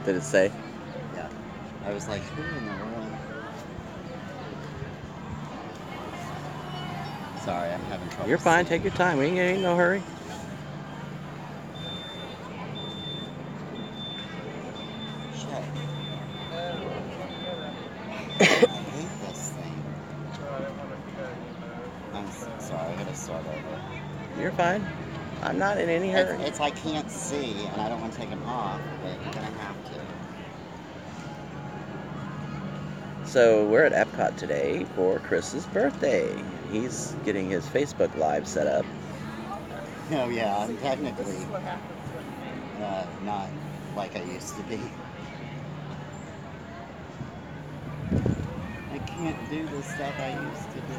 Did it say? Yeah. I was like, who in the world? Sorry, I'm having trouble. You're fine. seeing. Take your time. We ain't in no hurry. Shit. I hate this thing. I'm sorry, I gotta start over. You're fine. I'm not in any hurry. It's I can't see, and I don't want to take them off, but you're gonna have to. So we're at EPCOT today for Chris's birthday. He's getting his Facebook Live set up. Oh yeah, I'm technically not like I used to be. I can't do the stuff I used to do.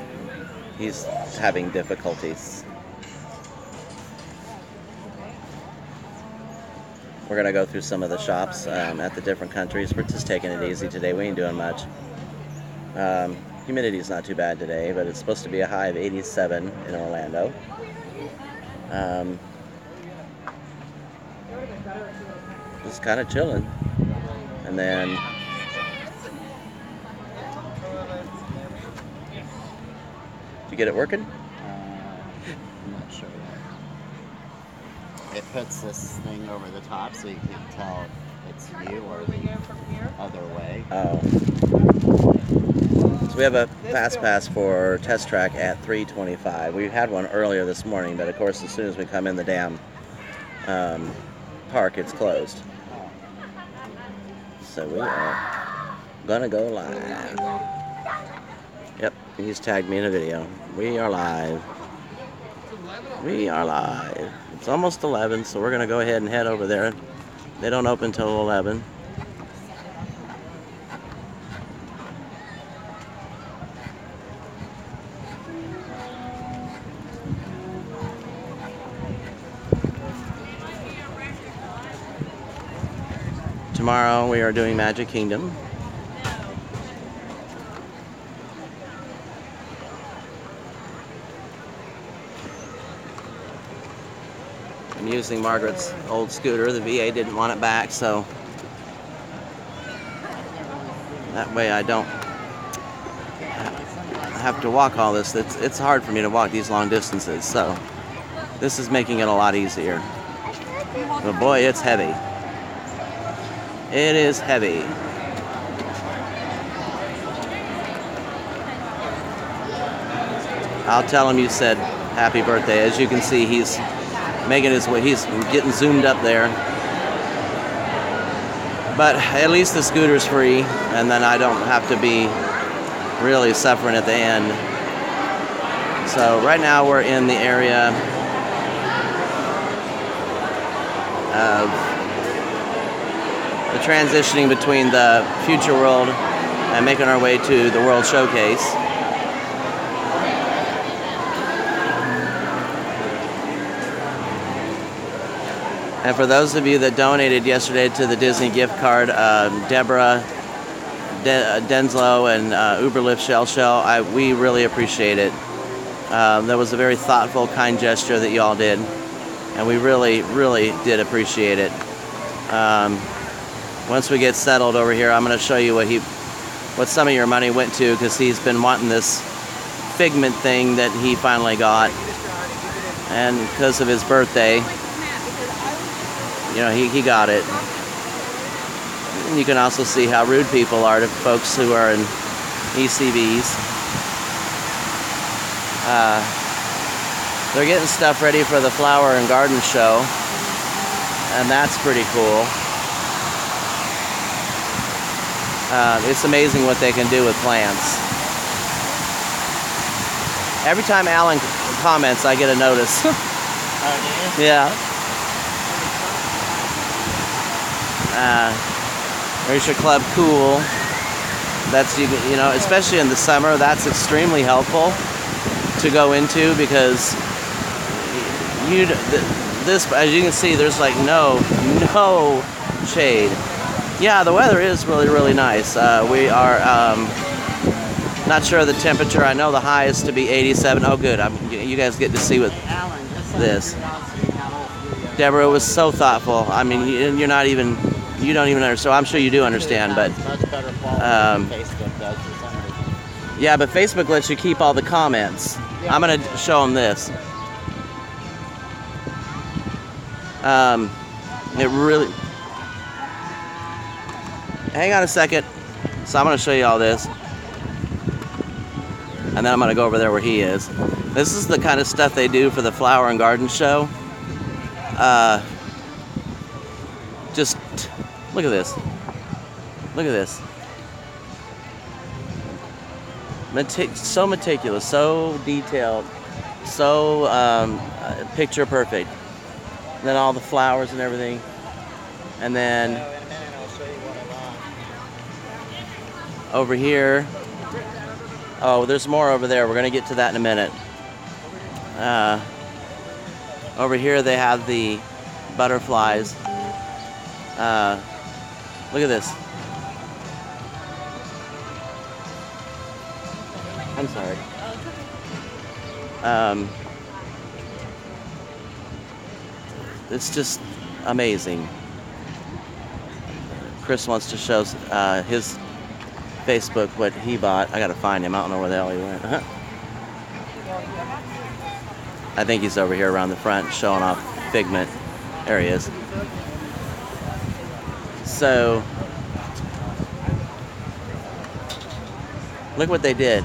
He's having difficulties. We're going to go through some of the shops at the different countries. We're just taking it easy today. We ain't doing much. Humidity's not too bad today, but it's supposed to be a high of 87 in Orlando. Just kind of chilling. And then did you get it working? I'm not sure yet. It puts this thing over the top so you can't tell if it's you or the other way. Oh. So we have a fast pass for Test Track at 3:25. We had one earlier this morning, but of course as soon as we come in the damn park, it's closed. So we are gonna go live. Yep, he's tagged me in a video. We are live. We are live. It's almost 11, so we're gonna go ahead and head over there. They don't open till 11. Tomorrow we are doing Magic Kingdom. I'm using Margaret's old scooter. The VA didn't want it back, so that way I don't have to walk all this. It's hard for me to walk these long distances, so this is making it a lot easier. But boy, it's heavy. It is heavy. I'll tell him you said happy birthday. As you can see, he's making his way. He's getting zoomed up there. But at least the scooter's free, and then I don't have to be really suffering at the end. So right now we're in the area of the transitioning between the Future World and making our way to the World Showcase. And for those of you that donated yesterday to the Disney gift card, Deborah, Denslow, and UberLift Shell, we really appreciate it. That was a very thoughtful, kind gesture that you all did, and we really, really did appreciate it. Once we get settled over here, I'm going to show you what some of your money went to, because he's been wanting this Figment thing that he finally got, and because of his birthday, you know, he got it. And you can also see how rude people are to folks who are in ECVs. They're getting stuff ready for the flower and garden show, and that's pretty cool. It's amazing what they can do with plants. Every time Alan comments, I get a notice. Oh, do you? Yeah. There's your Club Cool. That's, you know, especially in the summer, that's extremely helpful to go into, because this, as you can see, there's like no shade. Yeah, the weather is really, really nice. We are not sure of the temperature. I know the high is to be 87. Oh, good. You guys get to see what this. Deborah was so thoughtful. I mean, you're not even You don't even understand. I'm sure you do understand, but It's much better quality um, than Facebook does for some reason. yeah, but Facebook lets you keep all the comments. Yeah. I'm gonna show them this. It really. Hang on a second. So I'm gonna show you all this, and then I'm gonna go over there where he is. This is the kind of stuff they do for the flower and garden show. Just look at this. Look at this. So meticulous, so detailed, so picture perfect. And then all the flowers and everything. And then In a minute, I'll show you what I over here. Oh, there's more over there. We're going to get to that in a minute. Over here they have the butterflies. Look at this. I'm sorry. It's just amazing. Chris wants to show his Facebook what he bought. I gotta find him. I don't know where the hell he went. I think he's over here around the front showing off Figment. There he is. So, look what they did.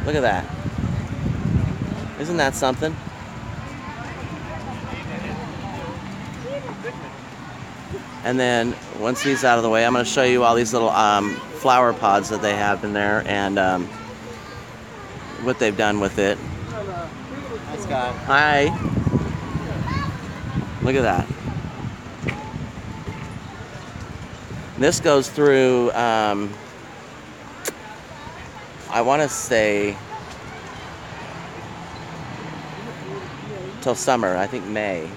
Look at that. Isn't that something? And then once he's out of the way, I'm going to show you all these little flower pods that they have in there and what they've done with it. Hi, Scott. Hi. Look at that. This goes through, I want to say, till summer. I think May,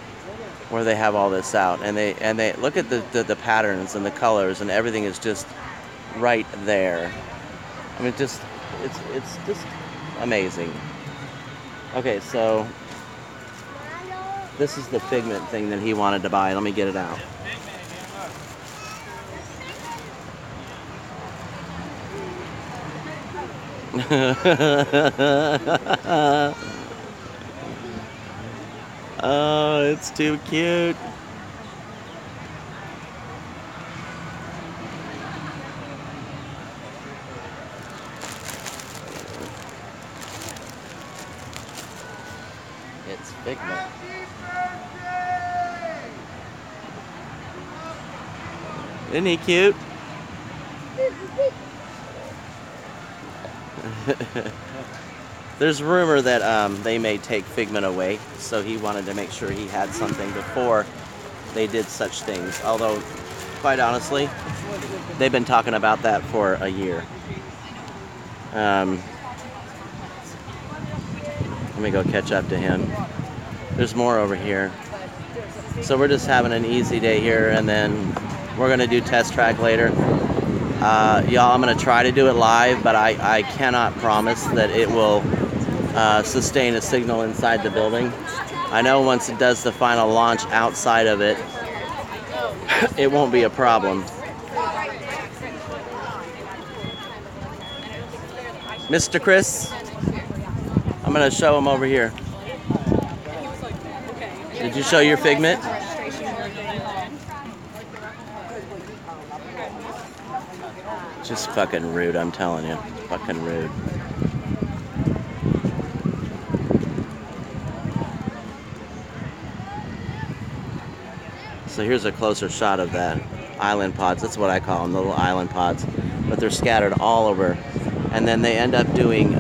where they have all this out, and they look at the patterns and the colors, and everything is just right there. I mean, it's just amazing. Okay, so this is the Figment thing that he wanted to buy. Let me get it out. Oh, it's too cute. It's Figment. Isn't he cute? There's rumor that they may take Figment away, so he wanted to make sure he had something before they did such things. Although, quite honestly, they've been talking about that for a year. Let me go catch up to him. There's more over here. So we're just having an easy day here, and then we're gonna do test track later. Y'all, I'm gonna try to do it live, but I cannot promise that it will sustain a signal inside the building. I know once it does the final launch outside of it, it won't be a problem. Mr. Chris, I'm gonna show him over here. Did you show your Figment? Just fucking rude, I'm telling you. Fucking rude. So here's a closer shot of that island pods. That's what I call them, the little island pods. But they're scattered all over. And then they end up doing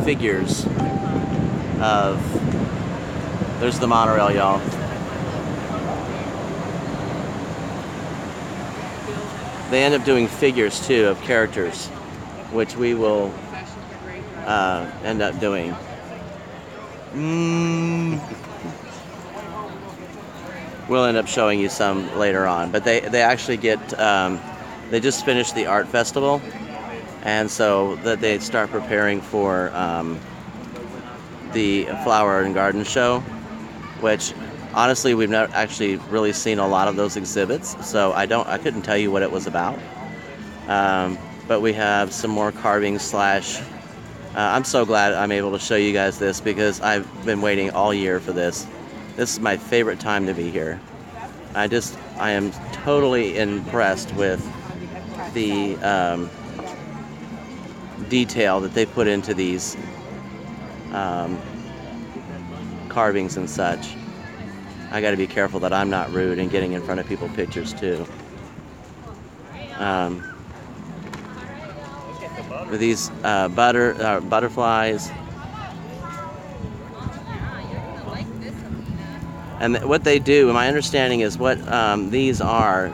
figures of... There's the monorail, y'all. They end up doing figures, too, of characters, which we will end up doing. We'll end up showing you some later on. But they actually get... they just finished the art festival, and so that they start preparing for the Flower and Garden Show, which honestly we've not actually really seen a lot of those exhibits, so I couldn't tell you what it was about. But we have some more carving slash. I'm so glad I'm able to show you guys this because I've been waiting all year for this. This is my favorite time to be here. I am totally impressed with the detail that they put into these carvings and such. I got to be careful that I'm not rude and getting in front of people's pictures too. With these butterflies, and what they do, my understanding is what these are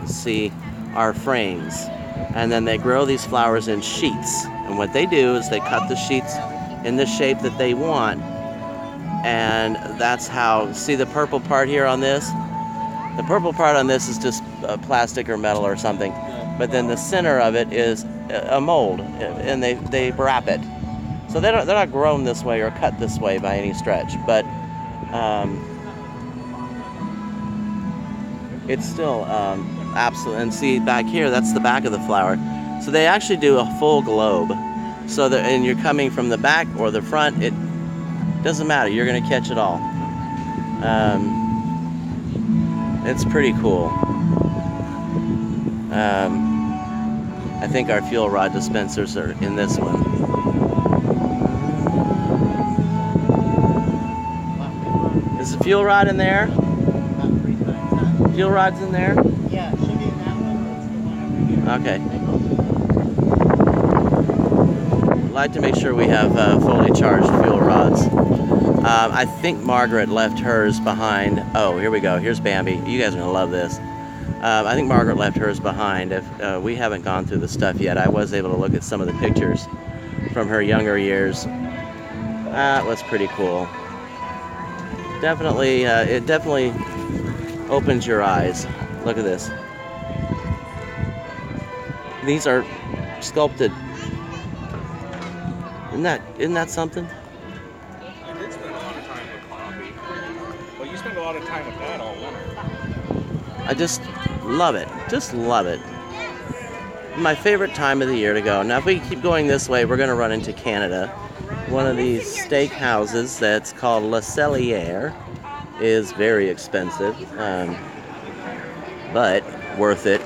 frames, and then they grow these flowers in sheets. And what they do is they cut the sheets in the shape that they want, and that's how. See the purple part here on this? The purple part on this is just plastic or metal or something, but then the center of it is a mold, and they wrap it. So they're not grown this way or cut this way by any stretch, but it's still absolute. And see back here, that's the back of the flower. So they actually do a full globe. So that, and you're coming from the back or the front, it doesn't matter. You're gonna catch it all. It's pretty cool. I think our fuel rod dispensers are in this one. Is the fuel rod in there? Fuel rod's in there? Yeah, it should be in that one, or it's the one over here. Okay. I'd like to make sure we have fully charged fuel rods. I think Margaret left hers behind. Oh, here we go. Here's Bambi. You guys are going to love this. I think Margaret left hers behind. If we haven't gone through the stuff yet, I was able to look at some of the pictures from her younger years. That was pretty cool. Definitely, it definitely opens your eyes. Look at this. These are sculpted. Isn't that something? I did spend a lot of time with coffee. Well, you spend a lot of time with that all winter. I just love it. Just love it. My favorite time of the year to go. Now, if we keep going this way, we're going to run into Canada. One of these steak houses that's called Le Cellier is very expensive, but worth it.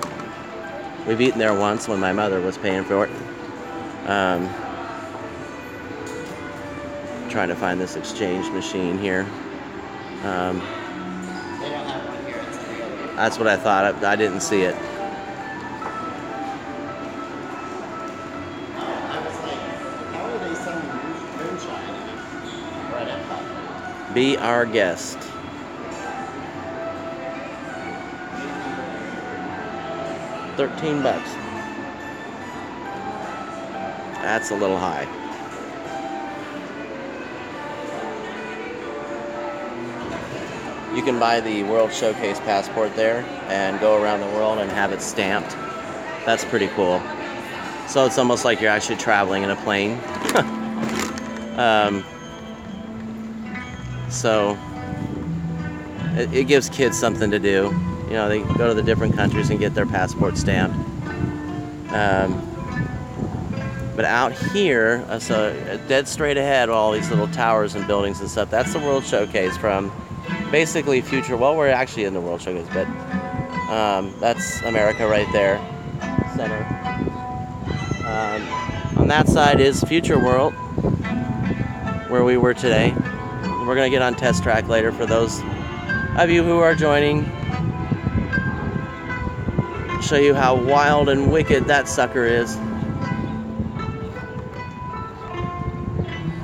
We've eaten there once when my mother was paying for it. Trying to find this exchange machine here. They don't have one here. It's the other. That's what I thought. I didn't see it. I was like, how are they selling moonshine right at EPCOT? Be our guest. $13. That's a little high. You can buy the World Showcase passport there and go around the world and have it stamped. That's pretty cool. So it's almost like you're actually traveling in a plane. So it gives kids something to do. You know, they go to the different countries and get their passport stamped. But out here, so dead straight ahead, all these little towers and buildings and stuff, that's the World Showcase from basically future. Well, we're actually in the World Showcase, but that's America right there, center. On that side is Future World, where we were today. We're going to get on test track later for those of you who are joining. Show you how wild and wicked that sucker is.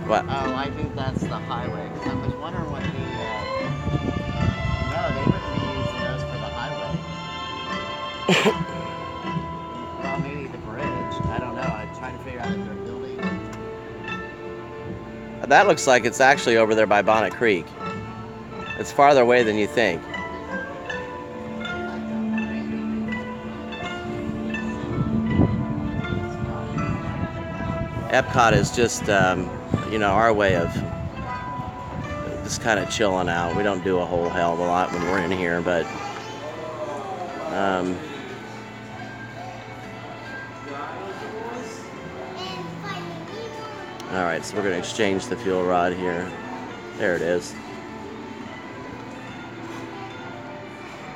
What? Oh, I think that's the highway. Because I was wondering what the. No, they wouldn't be using those for the highway. Well, maybe the bridge. I don't know. I'm trying to figure out if they're building. That looks like it's actually over there by Bonnet Creek. It's farther away than you think. EPCOT is just, you know, our way of just kind of chilling out. We don't do a whole hell of a lot when we're in here, but all right, so we're going to exchange the fuel rod here. There it is.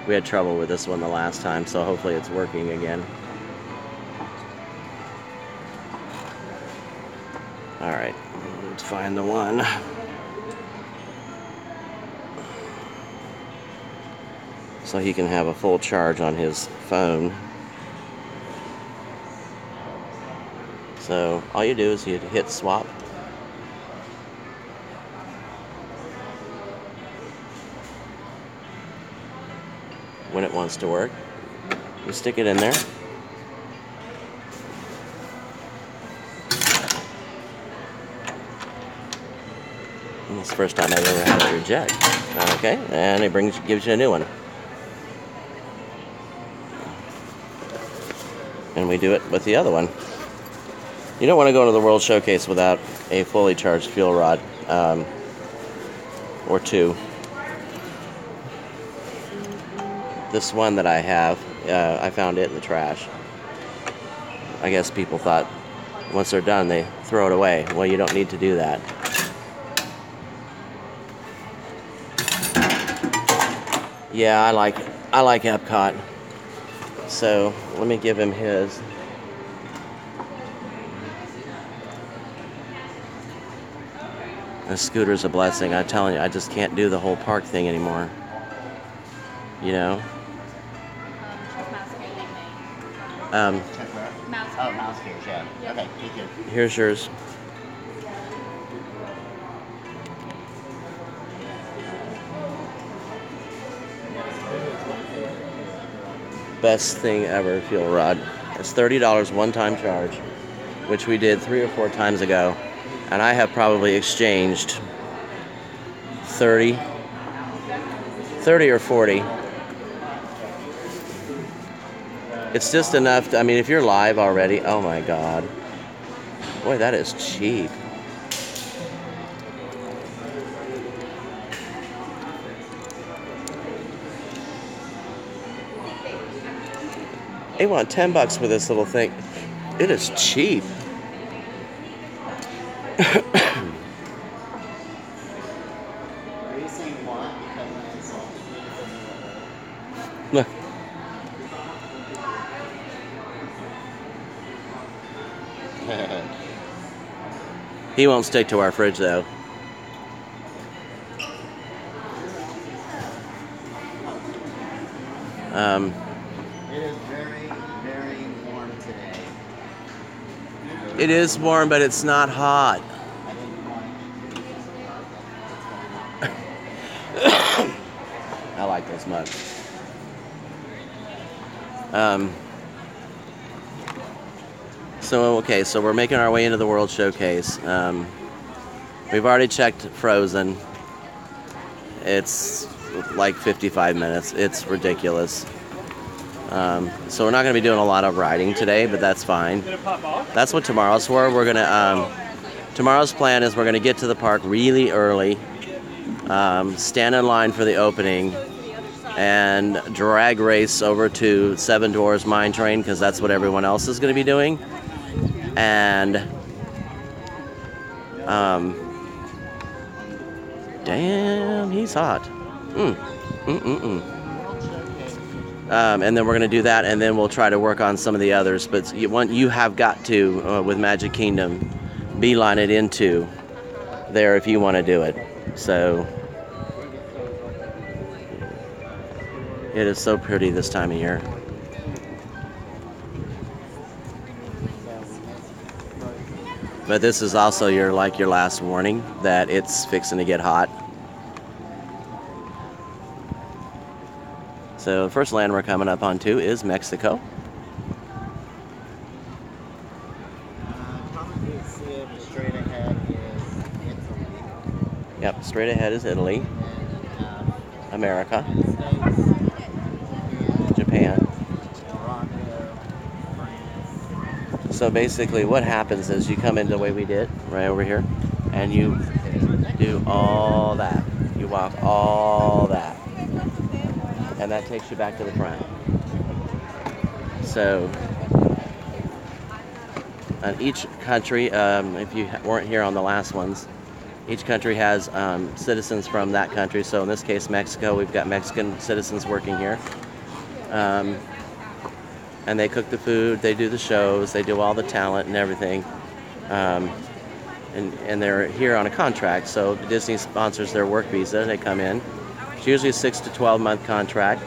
We had trouble with this one the last time, so hopefully it's working again. All right, let's find the one. So he can have a full charge on his phone. So all you do is you hit swap. When it wants to work, you stick it in there. And it's the first time I've ever had it reject. Okay, and it gives you a new one. And we do it with the other one. You don't want to go to the World Showcase without a fully charged fuel rod, or two. This one that I have, I found it in the trash. I guess people thought once they're done, they throw it away. Well, you don't need to do that. Yeah, I like EPCOT. So let me give him his. This scooter's a blessing. I'm telling you, I just can't do the whole park thing anymore. You know? Mouse gears, yeah. Okay, thank you. Here's yours. Best thing ever, fuel rod. It's $30 one-time charge, which we did 3 or 4 times ago, and I have probably exchanged 30 or 40. It's just enough to, I mean, if you're live already, oh my God. Boy, that is cheap. They want $10 for this little thing. It is cheap. Look. He won't stick to our fridge though. It is very, very warm today. It is warm, but it's not hot. I like those mugs. So we're making our way into the World Showcase. We've already checked Frozen. It's like 55 minutes. It's ridiculous. So we're not going to be doing a lot of riding today, but that's fine. That's what tomorrow's for. We're gonna tomorrow's plan is we're gonna get to the park really early, stand in line for the opening, and drag race over to Seven Dwarfs Mine Train because that's what everyone else is going to be doing. And damn, he's hot. And then we're going to do that, and then we'll try to work on some of the others. But you have got to, with Magic Kingdom, beeline it into there if you want to do it. So it is so pretty this time of year. But this is also your last warning that it's fixing to get hot. So the first land we're coming up onto is Mexico. Straight ahead is Italy. Yep, straight ahead is Italy. America. Japan. So basically what happens is you come in the way we did, right over here, and you do all that. You walk all that, and that takes you back to the front. So, on each country, if you weren't here on the last ones, each country has citizens from that country. So in this case, Mexico, we've got Mexican citizens working here. And they cook the food, they do the shows, they do all the talent and everything. And they're here on a contract, so Disney sponsors their work visa. They come in. It's usually a 6 to 12 month contract,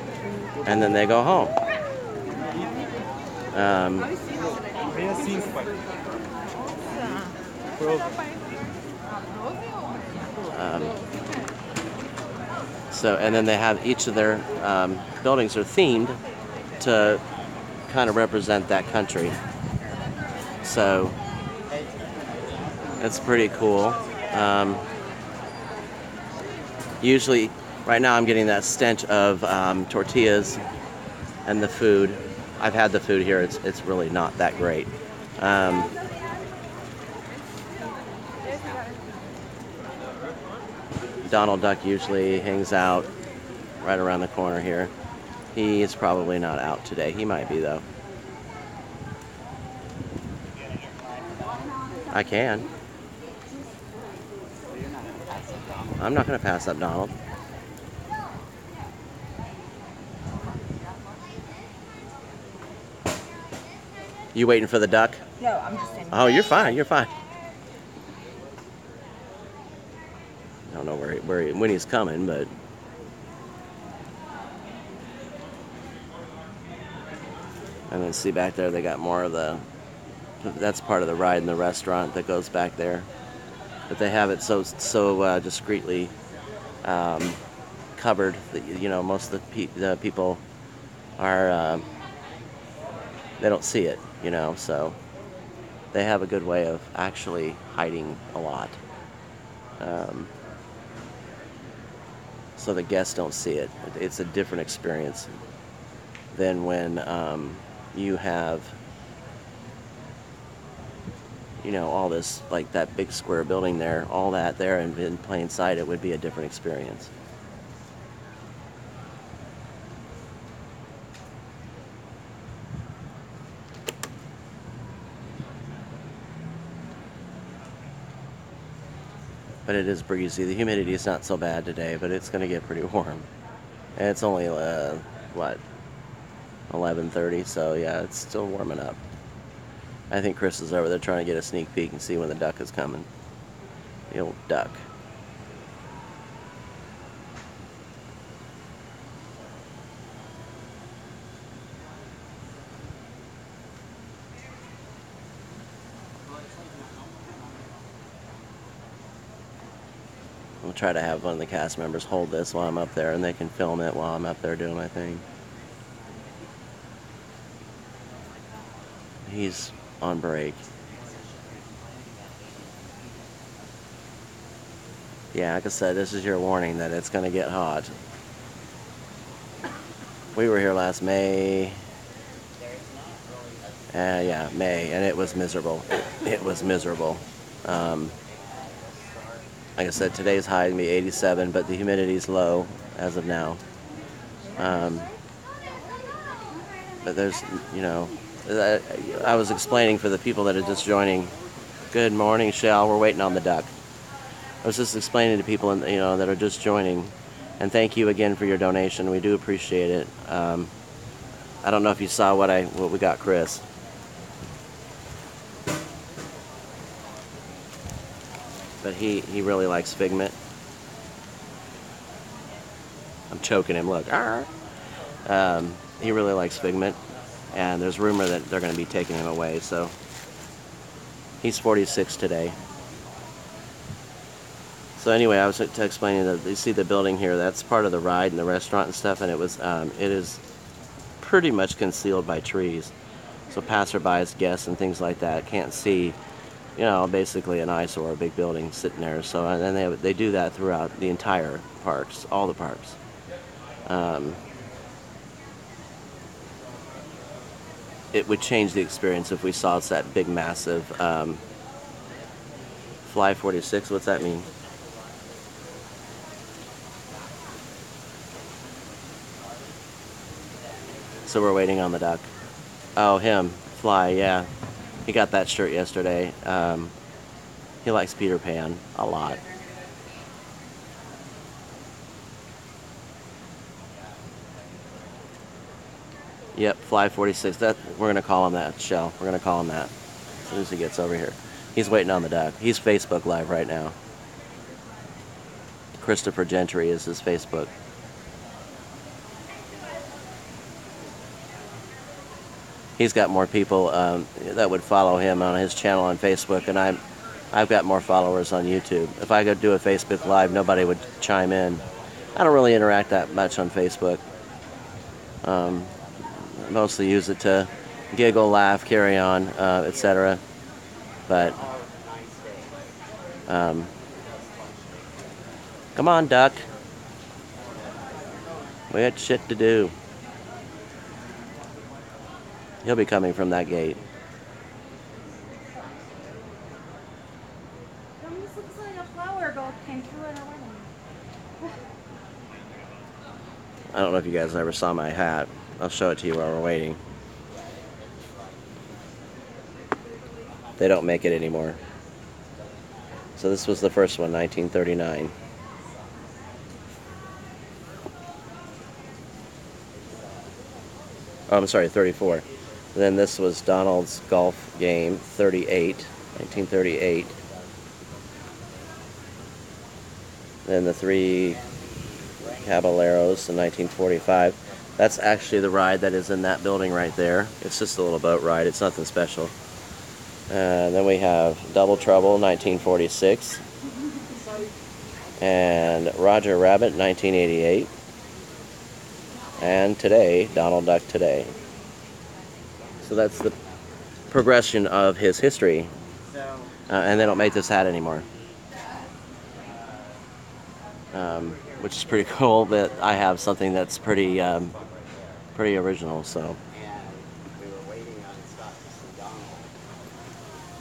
and then they go home. So, and then they have each of their buildings are themed to kind of represent that country. So it's pretty cool. Usually, right now I'm getting that stench of tortillas and the food. I've had the food here. It's really not that great. Donald Duck usually hangs out right around the corner here. He is probably not out today. He might be, though. I can. I'm not going to pass up Donald. You waiting for the duck? No, I'm just saying. Oh, you're fine. You're fine. I don't know when he's coming, but and then see back there they got more of that's part of the ride in the restaurant that goes back there, but they have it so discreetly covered that most of the people are they don't see it, so they have a good way of actually hiding a lot. So the guests don't see it. It's a different experience than when you have, all this, like that big square building there, all that there, and in plain sight, it would be a different experience. But it is breezy. The humidity is not so bad today, but it's going to get pretty warm. And it's only, 11:30, so yeah, it's still warming up. I think Chris is over there trying to get a sneak peek and see when the duck is coming. The old duck. We'll try to have one of the cast members hold this while I'm up there, and they can film it while I'm up there doing my thing. He's on break. Yeah, like I said, this is your warning that it's going to get hot. We were here last May. Yeah, May, and it was miserable. It was miserable. Like I said, today's high is going to be 87, but the humidity's low as of now. But there's, I was explaining for the people that are just joining. Good morning, Shell. We're waiting on the duck. I was just explaining to people, that are just joining, and thank you again for your donation. We do appreciate it. I don't know if you saw what we got, Chris. But he really likes Figment. I'm choking him. Look. He really likes Figment. And there's rumor that they're going to be taking him away. So he's 46 today. So anyway, I was explaining that you see the building here. That's part of the ride and the restaurant and stuff. And it is pretty much concealed by trees. So passerbys, guests, and things like that can't see, basically an eyesore, a big building sitting there. So and then they do that throughout the entire parks, all the parks. It would change the experience if we saw that big, massive Fly 46. What's that mean? So we're waiting on the duck. Oh, him. Fly, yeah. He got that shirt yesterday. He likes Peter Pan a lot. Yep, Fly 46. That we're gonna call him that, Shell. We're gonna call him that as soon as he gets over here. He's waiting on the duck. He's Facebook Live right now. Christopher Gentry is his Facebook. He's got more people that would follow him on his channel on Facebook, and I've got more followers on YouTube. If I could do a Facebook Live, nobody would chime in. I don't really interact that much on Facebook. Mostly use it to giggle, laugh, carry on, etc. But come on, duck. We had shit to do. He'll be coming from that gate. This looks like a flower both came through at a wedding. I don't know if you guys ever saw my hat. I'll show it to you while we're waiting. They don't make it anymore. So this was the first one, 1939. Oh, I'm sorry, 34. Then this was Donald's golf game, 38, 1938. Then the three Caballeros in 1945. That's actually the ride that is in that building right there. It's just a little boat ride. It's nothing special. Then we have Double Trouble, 1946. And Roger Rabbit, 1988. And today, Donald Duck Today. So that's the progression of his history. And they don't make this hat anymore. Which is pretty cool that I have something that's pretty original. So. And we were waiting on Scott to see Donald.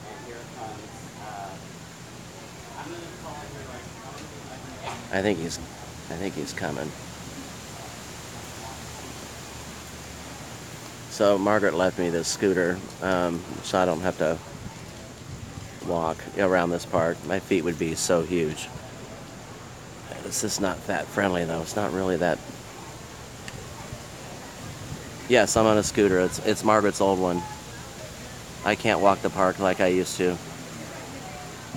And here comes, I'm going to call him I think he's coming. So Margaret left me this scooter, so I don't have to walk around this park. My feet would be so huge. It's just not that friendly though. It's not really that. Yes, I'm on a scooter. It's Margaret's old one. I can't walk the park like I used to.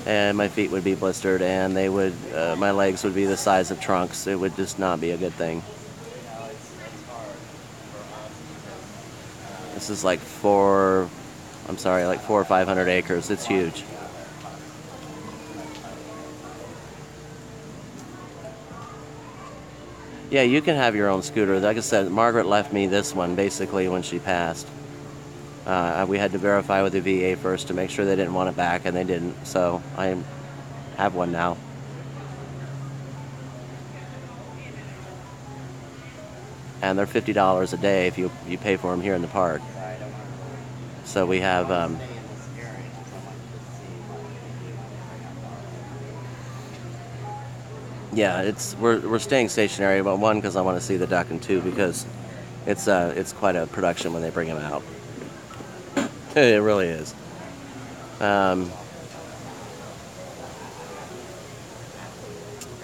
And my feet would be blistered, and they would, my legs would be the size of trunks. It would just not be a good thing. This is like 4 or 500 acres. It's huge. Yeah, you can have your own scooter. Like I said, Margaret left me this one basically when she passed. We had to verify with the VA first to make sure they didn't want it back, and they didn't. So I have one now. And they're $50 a day if you pay for them here in the park. So we have. Yeah, we're staying stationary, but one because I want to see the duck, and two because it's quite a production when they bring him out. It really is.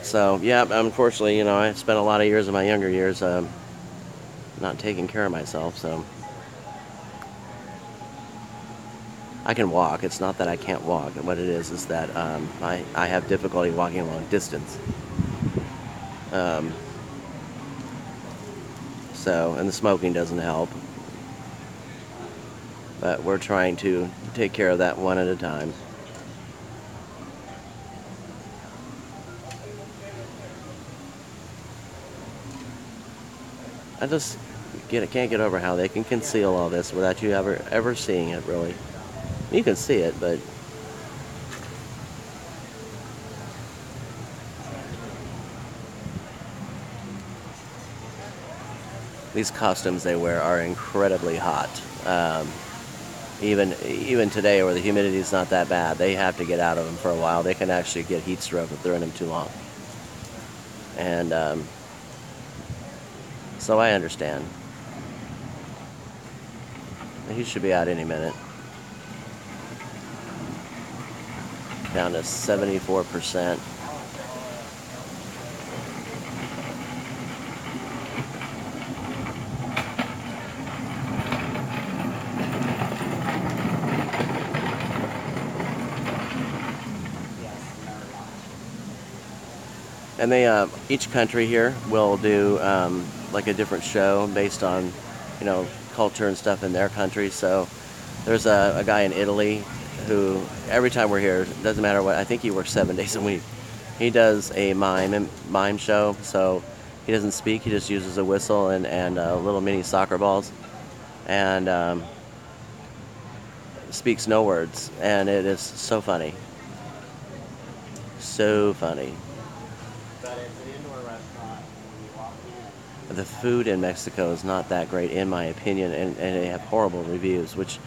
So yeah, unfortunately, I spent a lot of years in my younger years not taking care of myself, so I can walk. It's not that I can't walk. What it is that I have difficulty walking a long distance. And the smoking doesn't help. But we're trying to take care of that one at a time. I just can't get over how they can conceal all this without you ever seeing it, really. You can see it, but these costumes they wear are incredibly hot. Even today, where the humidity is not that bad, they have to get out of them for a while. They can actually get heat stroke if they're in them too long. And so I understand. He should be out any minute. Down to 74%. And they, each country here will do like a different show based on, you know, culture and stuff in their country. So there's a guy in Italy who every time we're here, doesn't matter what, I think he works 7 days a week. He does a mime show. So he doesn't speak, he just uses a whistle and little mini soccer balls, and speaks no words. And it is so funny. So funny. But it's an indoor restaurant. When you walk in, The food in Mexico is not that great, in my opinion, and they have horrible reviews, which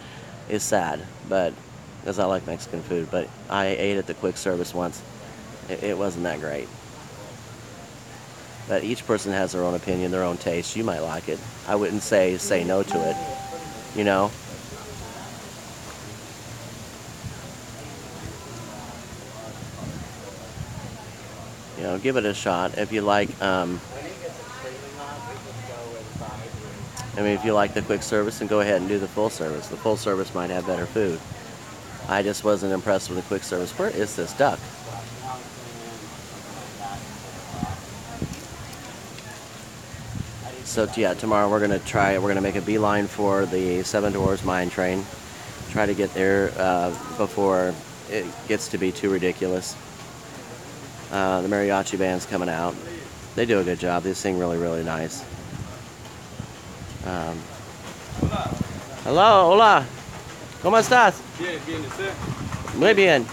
is sad, but because I like Mexican food. But I ate at the quick service once. It wasn't that great. But each person has their own opinion, their own taste. You might like it. I wouldn't say no to it, you know? You know, give it a shot. If you like, when it gets extremely hot, we just go inside. I mean, if you like the quick service, then go ahead and do the full service. The full service might have better food. I just wasn't impressed with the quick service. Where is this duck? So yeah, tomorrow we're gonna make a beeline for the Seven Dwarfs Mine Train. Try to get there before it gets to be too ridiculous. The mariachi band's coming out. They do a good job. They sing really, really nice. Hello, hola. ¿Cómo estás? Bien, bien, ¿usted? Muy bien.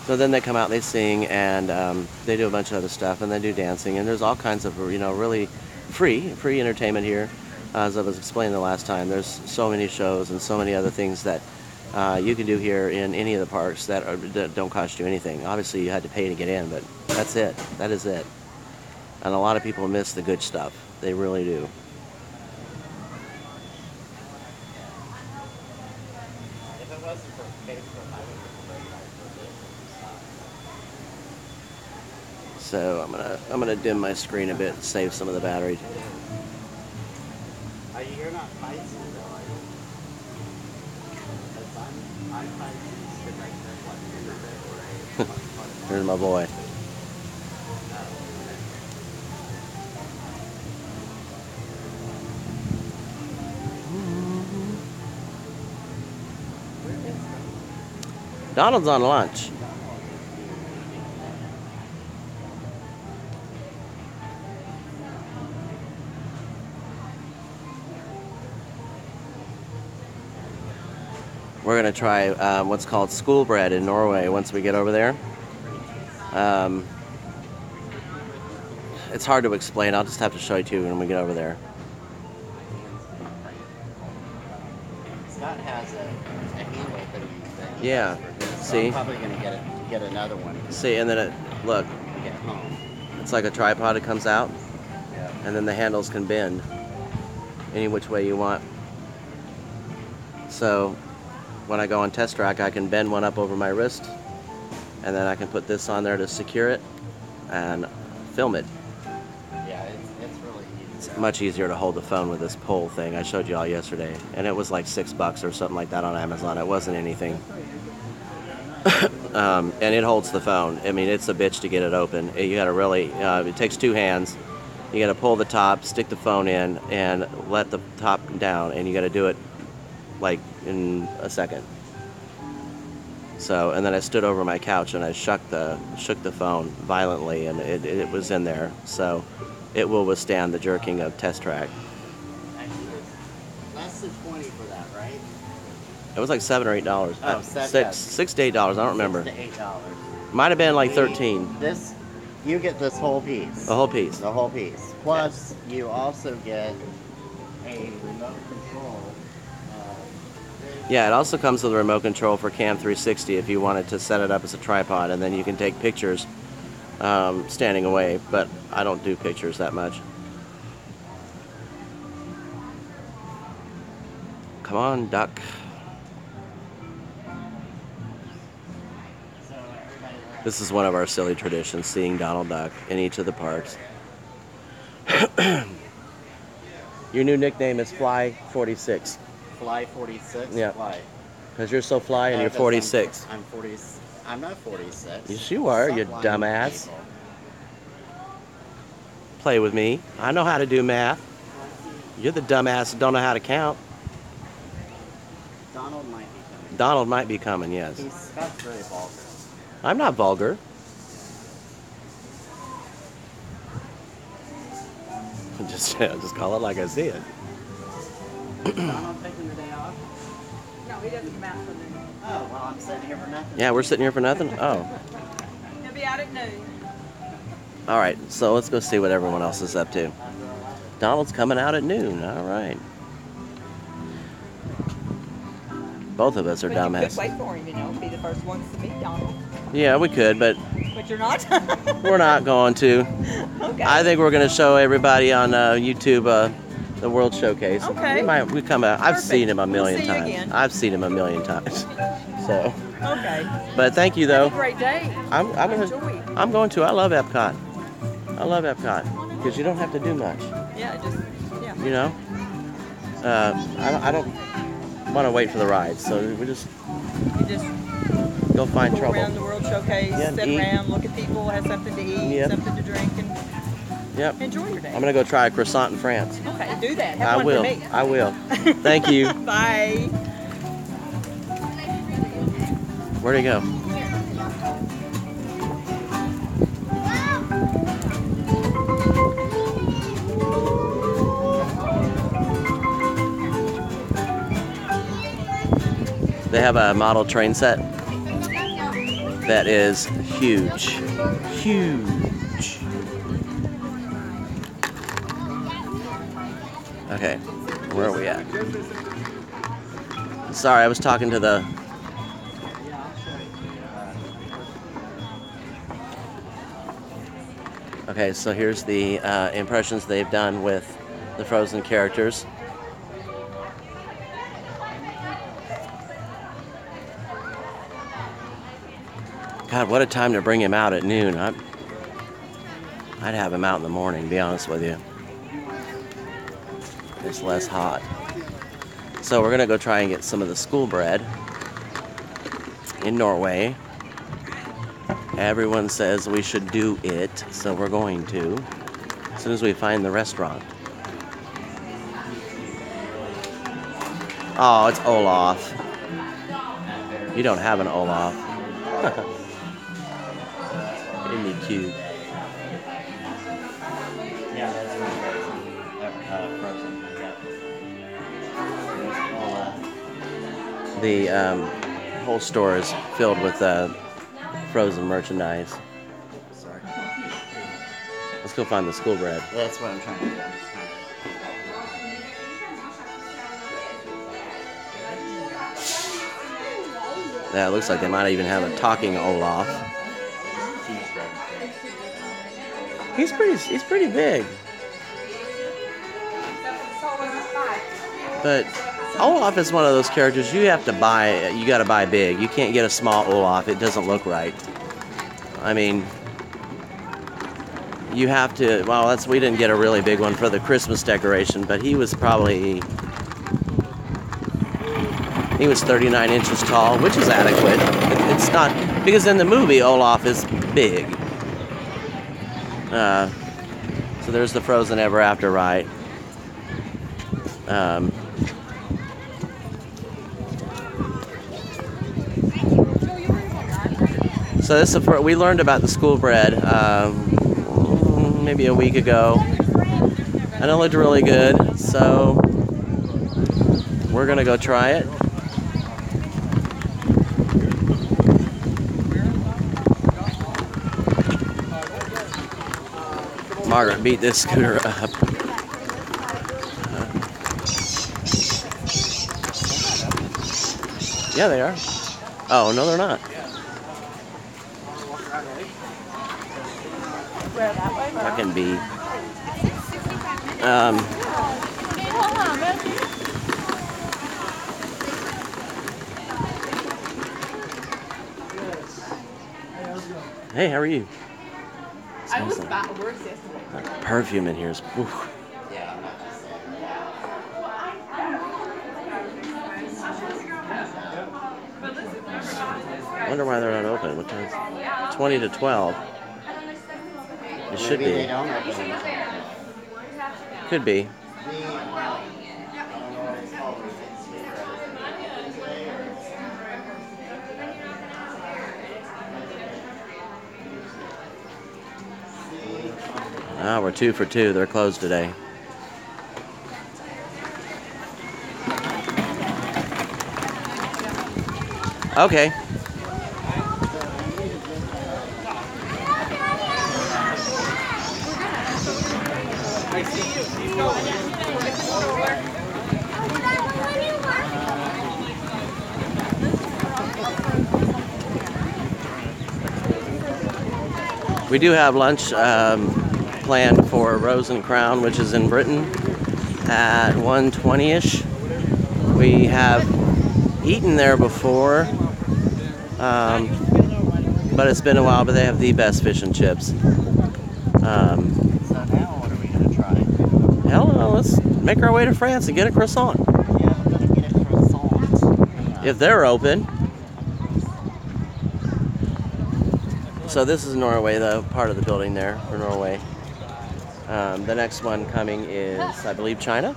So then they come out, they sing, and they do a bunch of other stuff, and they do dancing, and there's all kinds of, you know, really free entertainment here. As I was explaining the last time, there's so many shows and so many other things that you can do here in any of the parks that don't cost you anything. Obviously, you had to pay to get in, but that's it. That is it. And a lot of people miss the good stuff. They really do. If it wasn't for Facebook, I would have been right for this. So I'm gonna dim my screen a bit and save some of the battery. You're not Pisces though, are you? Because I'm Pisces, and right there, what, Here's my boy. Donald's on lunch. We're going to try what's called school bread in Norway once we get over there. It's hard to explain. I'll just have to show it to you when we get over there. Scott has a hand opening thing. Yeah. So See? I'm probably going to get another one See, and then look, to get home. it's like a tripod. It comes out, Yeah. and then the handles can bend any which way you want. So when I go on test track, I can bend one up over my wrist, and then I can put this on there to secure it and film it. Yeah, it's really easy. It's much easier to hold the phone with this pole thing I showed you all yesterday, and it was like $6 or something like that on Amazon. It wasn't anything. And it holds the phone. I mean, it's a bitch to get it open. You gotta really, it takes two hands. You gotta pull the top, stick the phone in, and let the top down, and you gotta do it like in a second. So, and then I stood over my couch and I shook the phone violently, and it was in there. So it will withstand the jerking of test track. Actually, it's less than 20 for that, right? It was like $7 or $8. Oh, $6 to $8. I don't remember. $6 to $8. Might have been like 13. This, you get this whole piece. The whole piece. The whole piece. Plus, you also get a remote control. Yeah, it also comes with a remote control for Cam 360 if you wanted to set it up as a tripod, and then you can take pictures standing away, but I don't do pictures that much. Come on, duck. This is one of our silly traditions, seeing Donald Duck in each of the parks. Your new nickname is Fly 46. Fly 46? Yeah. Why? Because you're so fly and you're 'Cause 46. I'm 40. I'm not 46. Yes, you are, you Stop lying to dumbass. people. Play with me. I know how to do math. You're the dumbass that don't know how to count. Donald might be coming. Donald might be coming, yes. That's very vulgar. I'm not vulgar. Just call it like I see it. Donald taking the day off? No, he doesn't come out for noon. Oh, well, I'm sitting here for nothing. Yeah, we're sitting here for nothing? Oh. He'll be out at noon. All right, so let's go see what everyone else is up to. Donald's coming out at noon. All right. Both of us are But you dumbass. could wait for him, you know, be the first ones to meet Donald. Yeah, we could, but But you're not? we're not going to. Okay. I think we're going to show everybody on YouTube the World Showcase. Okay. We come out. I've Perfect. seen him a We'll million see you times. again. I've seen him a million times. So, Okay. but thank you Have though. a great day. I'm Enjoy. going to. I love Epcot. I love Epcot because you don't have to do much. Yeah, yeah. You know. I don't want to wait for the rides, so we just You just go find go trouble. around the World Showcase, Yeah, and sit eat. around, look at people, have something to eat, Yep. something to drink, and Yep. enjoy your day. I'm gonna go try a croissant in France. Okay, do that. Have I one will. for me. I will. Thank you. Bye. Where'd he go? They have a model train set that is huge. Huge. Okay, where are we at? Sorry, I was talking to the... Okay, so here's the impressions they've done with the Frozen characters. God, what a time to bring him out at noon. I'd have him out in the morning, to be honest with you. It's less hot. So we're gonna go try and get some of the school bread in Norway. Everyone says we should do it, so we're going to, as soon as we find the restaurant. Oh, it's Olaf. You don't have an Olaf. Isn't he cute? Yeah, that's Frozen. Yeah. The whole store is filled with Frozen merchandise. Sorry. Let's go find the school bread. That's what I'm trying to do. Yeah, it looks like they might even have a talking Olaf. He's pretty big. But Olaf is one of those characters you have to buy. You got to buy big. You can't get a small Olaf. It doesn't look right. I mean, you have to. Well, we didn't get a really big one for the Christmas decoration, but he was probably. He was 39 inches tall, which is adequate. It's not because in the movie Olaf is big. So there's the Frozen Ever After ride. So this is we learned about the school bread maybe a week ago, and it looked really good. So we're gonna go try it. Margaret beat this scooter up. Yeah, they are. Oh, no, they're not. Fucking bee. Hey, how are you? I was Smells bad worse yesterday. like perfume in here is. Oof. Yeah, I'm not just saying I wonder why they're not open. What time is it? 20 to 12. It should Maybe be. they don't open until Could be. I don't know what it's called. Ah, we're 2 for 2. They're closed today. Okay. We do have lunch planned for Rose and Crown, which is in Britain, at 1:20ish. We have eaten there before, but it's been a while. But they have the best fish and chips. So now what are we gonna try? Hell no, let's make our way to France and get a croissant. Yeah, I'm gonna get a croissant. If they're open. So this is Norway, the part of the building there for Norway. The next one coming is, I believe, China.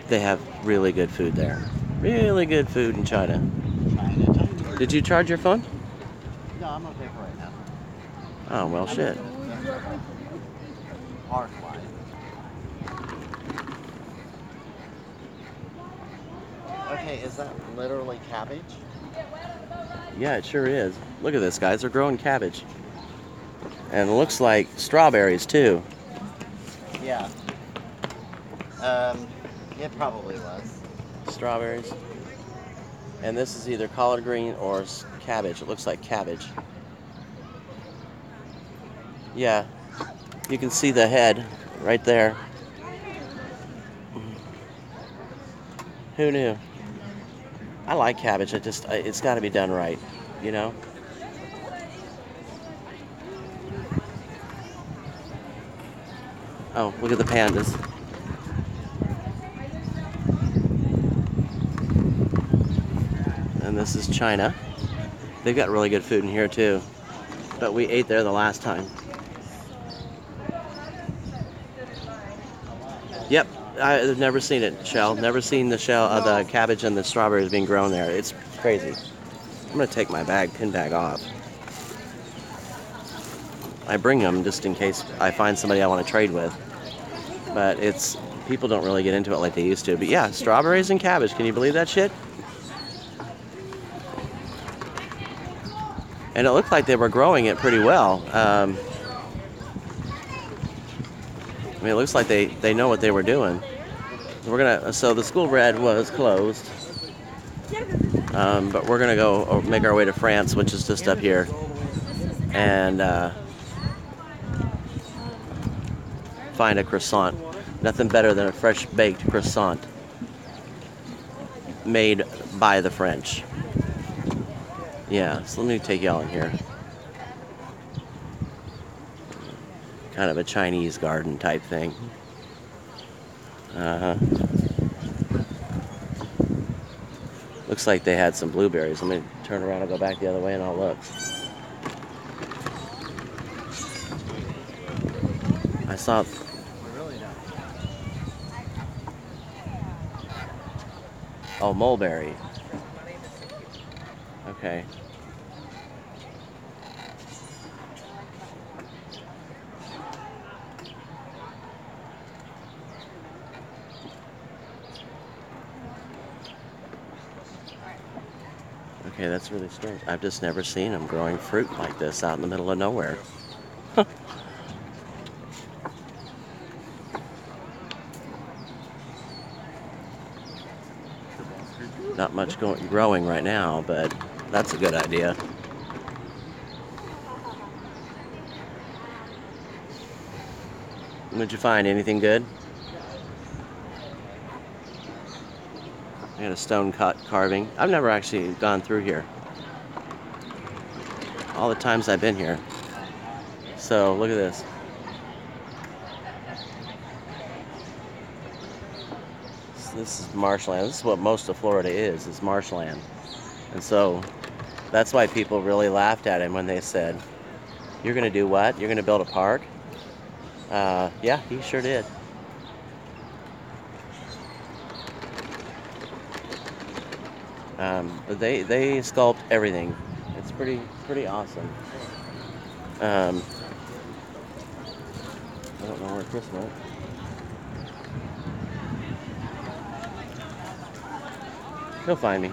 They have really good food there. Really good food in China. China. Did you charge your phone? No, I'm okay for right now. Oh, well, shit. Park line. Okay, is that literally cabbage? Yeah, it sure is. Look at this, guys. They're growing cabbage. And it looks like strawberries, too. Yeah. It probably was. Strawberries. And this is either collard green or cabbage. It looks like cabbage. Yeah. You can see the head right there. Who knew? I like cabbage. It's got to be done right, you know? Oh, look at the pandas. And this is China. They've got really good food in here too. But we ate there the last time. Yep, I've never seen it, Shell. Never seen the the cabbage and the strawberries being grown there. It's crazy. I'm gonna take my pin bag off. I bring them just in case I find somebody I want to trade with. But people don't really get into it like they used to. But yeah, strawberries and cabbage. Can you believe that shit? And it looked like they were growing it pretty well. I mean, it looks like they know what they were doing. So the school bread was closed. But we're gonna go make our way to France, which is just up here. And find a croissant. Nothing better than a fresh baked croissant made by the French. Yeah, so let me take y'all in here. Kind of a Chinese garden type thing. Looks like they had some blueberries. Let me turn around and go back the other way and I'll look. I saw... Oh, mulberry. Okay. Okay, that's really strange. I've just never seen them growing fruit like this out in the middle of nowhere. Not much growing right now, but that's a good idea. What'd you find? Anything good? I got a stone cut carving. I've never actually gone through here. all the times I've been here. So look at this. This is marshland. This is what most of Florida is marshland. And so that's why people really laughed at him when they said, "You're going to do what? You're going to build a park?" Yeah, he sure did. But they sculpt everything. It's pretty awesome. I don't know where Chris went. He'll find me.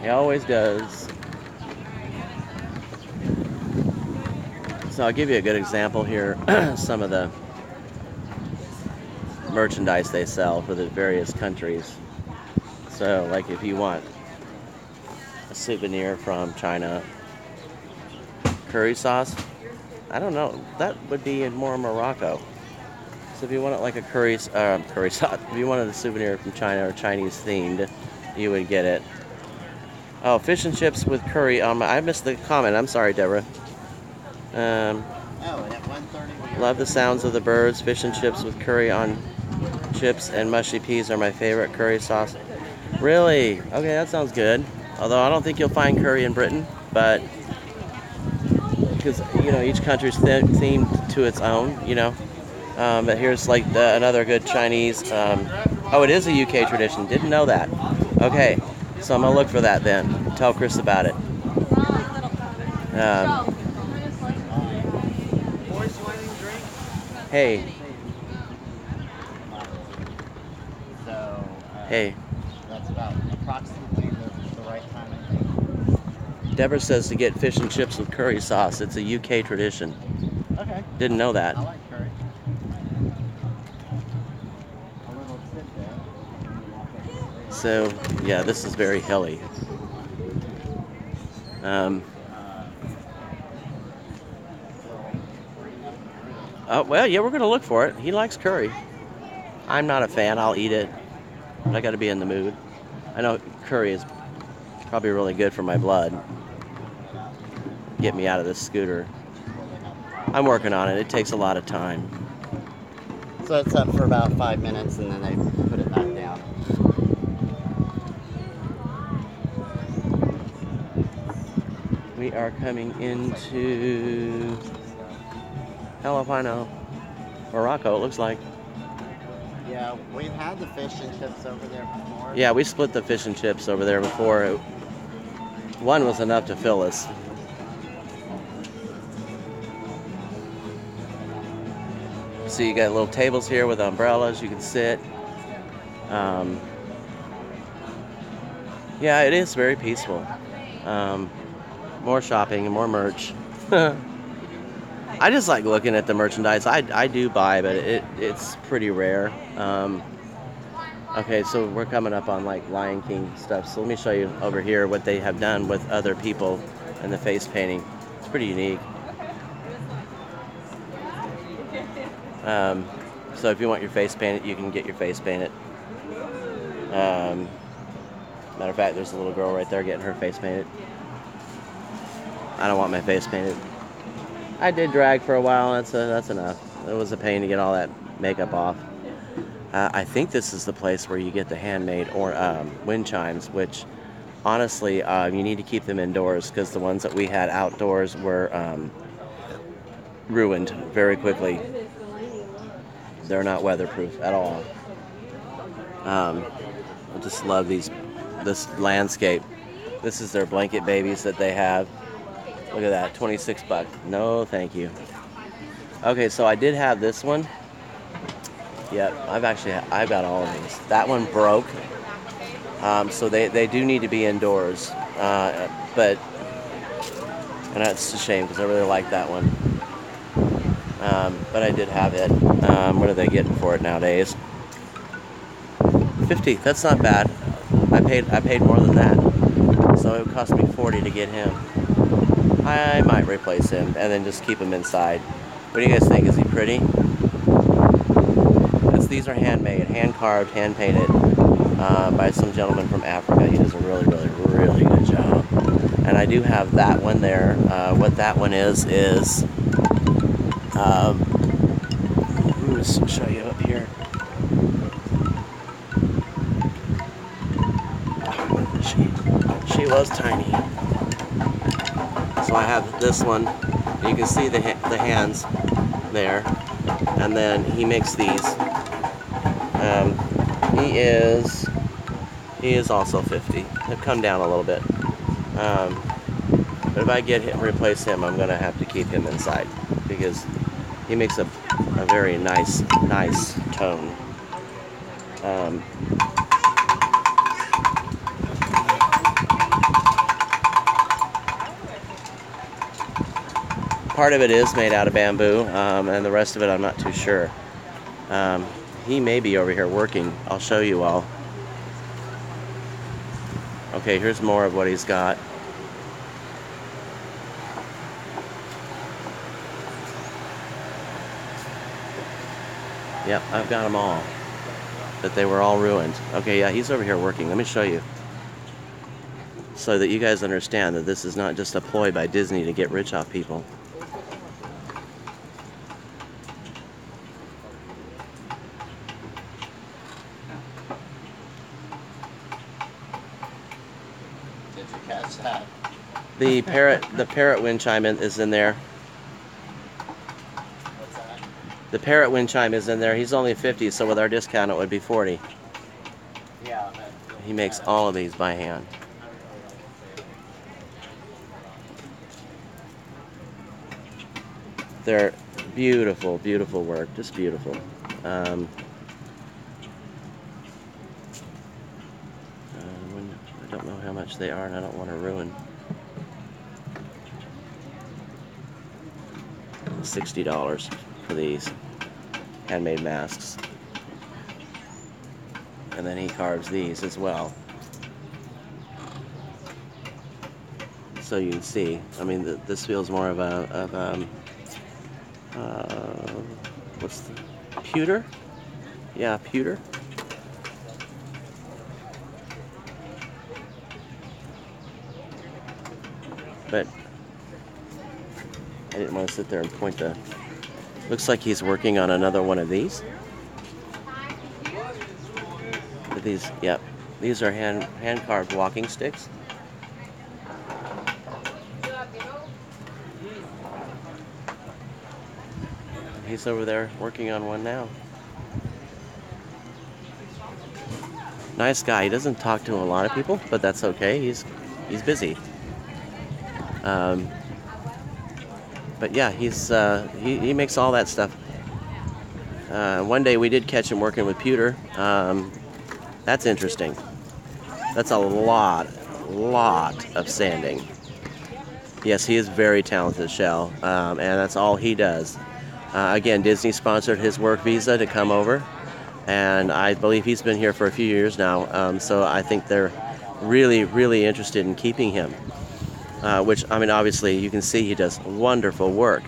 He always does. So I'll give you a good example here. Some of the merchandise they sell for the various countries. So, like if you want a souvenir from China, curry sauce, I don't know, that would be in more Morocco. So if you wanted like a curry sauce, if you wanted a souvenir from China or Chinese themed, you would get it. Oh, fish and chips with curry. I missed the comment. I'm sorry, Deborah. Oh, at 1:30. Love the sounds of the birds. Fish and chips with curry on chips and mushy peas are my favorite curry sauce. Really? Okay, that sounds good. Although I don't think you'll find curry in Britain, but because each country's themed to its own, But here's like another good Chinese. Oh, it is a UK tradition. Didn't know that. Okay, so I'm gonna look for that then. Tell Chris about it. Hey. So, Hey. that's about approximately the right time, I think. Deborah says to get fish and chips with curry sauce. It's a UK tradition. Okay. Didn't know that. I like curry. A little tip there. So, yeah, this is very hilly. Oh, well, yeah, we're going to look for it. He likes curry. I'm not a fan. I'll eat it. But I got to be in the mood. I know curry is probably really good for my blood. Get me out of this scooter. I'm working on it. It takes a lot of time. So it's up for about 5 minutes and then they put it back down. We are coming into hell if I know. Morocco, it looks like. Yeah, we've had the fish and chips over there before. Yeah, we split the fish and chips over there before. One was enough to fill us. So you got little tables here with umbrellas. You can sit. Yeah, it is very peaceful. More shopping and more merch. I just like looking at the merchandise. I do buy, but it's pretty rare. Okay, so we're coming up on like Lion King stuff. So let me show you over here what they have done with other people and the face painting. It's pretty unique. So if you want your face painted, you can get your face painted. Matter of fact, there's a little girl right there getting her face painted. I don't want my face painted. I did drag for a while. That's enough. It was a pain to get all that makeup off. I think this is the place where you get the handmade or wind chimes, which honestly you need to keep them indoors because the ones that we had outdoors were ruined very quickly. They're not weatherproof at all. I just love this landscape. This is their blanket babies that they have. Look at that, $26. No, thank you. Okay, so I did have this one. Yep, I've got all of these. That one broke. So they do need to be indoors. But and that's a shame because I really like that one. But I did have it. What are they getting for it nowadays? $50. That's not bad. I paid more than that. So it cost me $40 to get him. I might replace him and then just keep him inside. What do you guys think? Is he pretty? These are handmade, hand carved, hand painted by some gentleman from Africa. He does a really, really, really good job. And And I do have that one there. What that one is let me show you up here. She was tiny. So I have this one. You can see the hands there. And then he makes these. He is also 50. They've come down a little bit. But if I replace him, I'm gonna have to keep him inside because he makes a very nice tone. Part of it is made out of bamboo, and the rest of it I'm not too sure. He may be over here working. I'll show you all. Okay, here's more of what he's got. Yep, I've got them all. But they were all ruined. Okay, yeah, he's over here working. Let me show you. So that you guys understand that this is not just a ploy by Disney to get rich off people. Did you catch that? The parrot wind chime is in there. What's that? The parrot wind chime is in there. He's only 50, so with our discount it would be 40. Yeah. He makes all of these by hand. They're beautiful, beautiful work. Just beautiful. I don't know how much they are, and I don't want to ruin. $60 for these handmade masks. And then he carves these as well. So you can see, I mean, this feels more of what's the, pewter? Yeah, pewter. But I didn't want to sit there and point the... Looks like he's working on another one of these. But these, yep, these are hand carved walking sticks. He's over there working on one now. Nice guy. He doesn't talk to a lot of people, but that's okay. He's busy. But yeah, he makes all that stuff. One day we did catch him working with pewter. That's interesting. That's a lot of sanding. Yes, he is very talented, Shell, and that's all he does. Again, Disney sponsored his work visa to come over, and I believe he's been here for a few years now, so I think they're really interested in keeping him, which, I mean, obviously you can see he does wonderful work.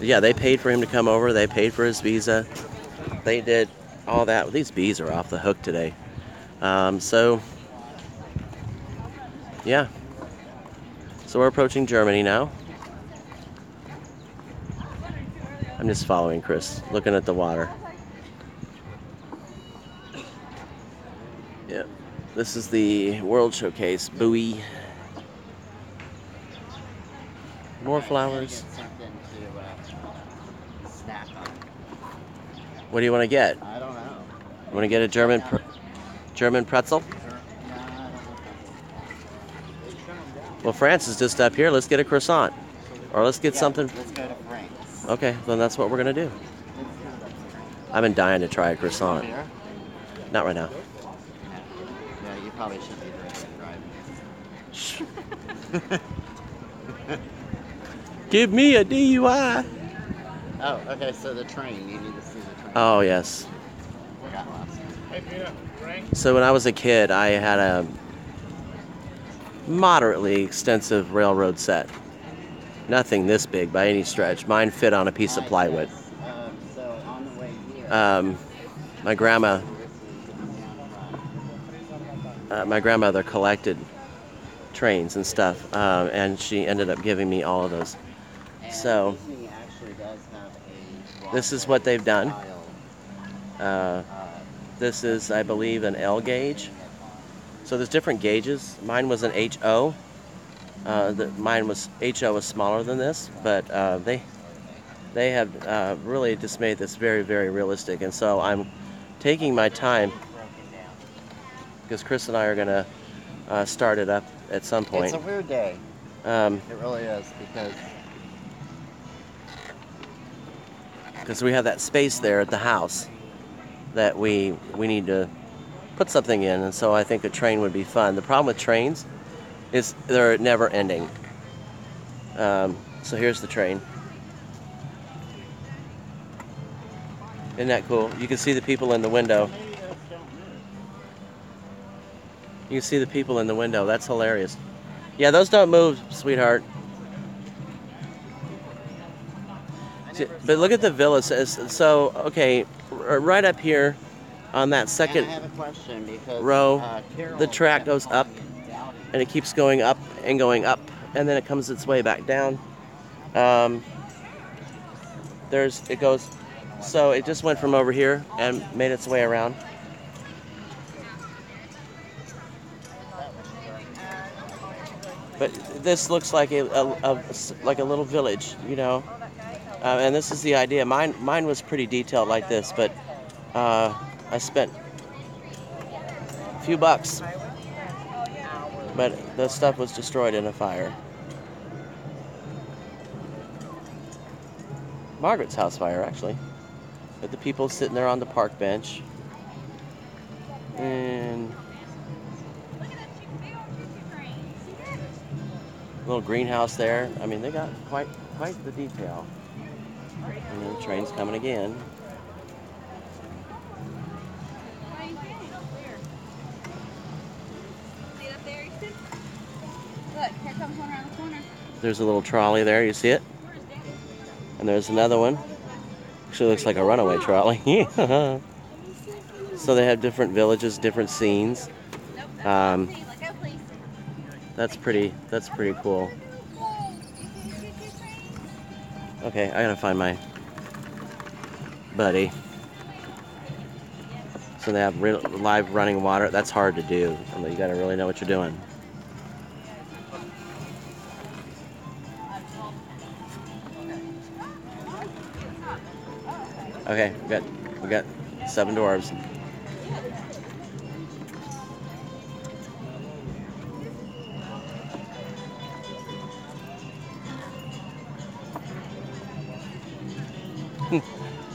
Yeah, they paid for him to come over, they paid for his visa, they did all that. These bees are off the hook today. So yeah. So we're approaching Germany now. I'm just following Chris, looking at the water. Yeah, this is the World Showcase buoy. More flowers. Get something to snack on. What do you want to get? I don't know. You want to get a German pretzel? Well, France is just up here. Let's get a croissant. Or let's get something. Let's go to France. Okay, then that's what we're going to do. I've been dying to try a croissant. Here? Not right now. No. Yeah, you probably shouldn't be drinking and driving. Give me a DUI. Oh, okay, so the train. You need to see the train. Oh, yes. Got lost. Hey, Peter, drink. So when I was a kid, I had a moderately extensive railroad set. Nothing this big by any stretch. Mine fit on a piece of plywood. So on the way here, My grandma, my grandmother collected trains and stuff, and she ended up giving me all of those. And So Disney actually does have a this is what they've done. Broadway Uh, style, this is, I believe, an L gauge. So there's different gauges. Mine was an HO. Mine was HO was smaller than this, but they have really just made this very, very realistic. And so I'm taking my time because Chris and I are gonna start it up at some point. It's a weird day. Um, It really is, because we have that space there at the house that we need to put something in, and so I think a train would be fun. The problem with trains is they're never ending. So here's the train. Isn't that cool? You can see the people in the window. You can see the people in the window. That's hilarious. Yeah, those don't move, sweetheart. But look at the villas. So, okay, right up here on that and second I have a question because row, Carol the track kept goes up, calling it Dowdy. and it keeps going up and going up, and then it comes its way back down. It goes, so it just went from over here and made its way around. But this looks like like a little village, you know. And this is the idea. Mine was pretty detailed like this, but I spent a few bucks, but the stuff was destroyed in a fire. Margaret's house fire, actually. But the people sitting there on the park bench, and little greenhouse there. I mean, they got quite the detail. And the train's coming again. Look, here comes one around the corner. There's a little trolley there. You see it? And there's another one. Actually looks like a runaway trolley. So they have different villages, different scenes. That's pretty cool. Okay, I gotta find my buddy. So they have live running water. That's hard to do. You gotta really know what you're doing. Okay, we got 7 dwarves.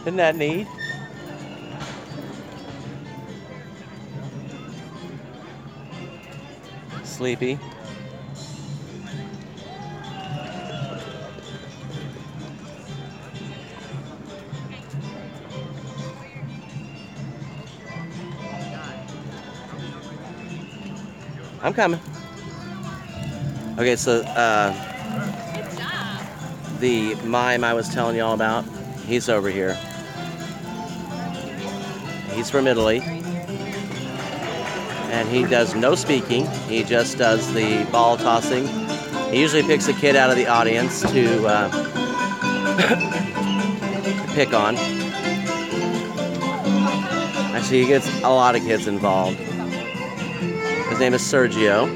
Isn't that neat? Sleepy. I'm coming. Okay, so the mime I was telling you all about, he's over here. He's from Italy, and he does no speaking. He just does the ball tossing. He usually picks a kid out of the audience to pick on. Actually, he gets a lot of kids involved. His name is Sergio.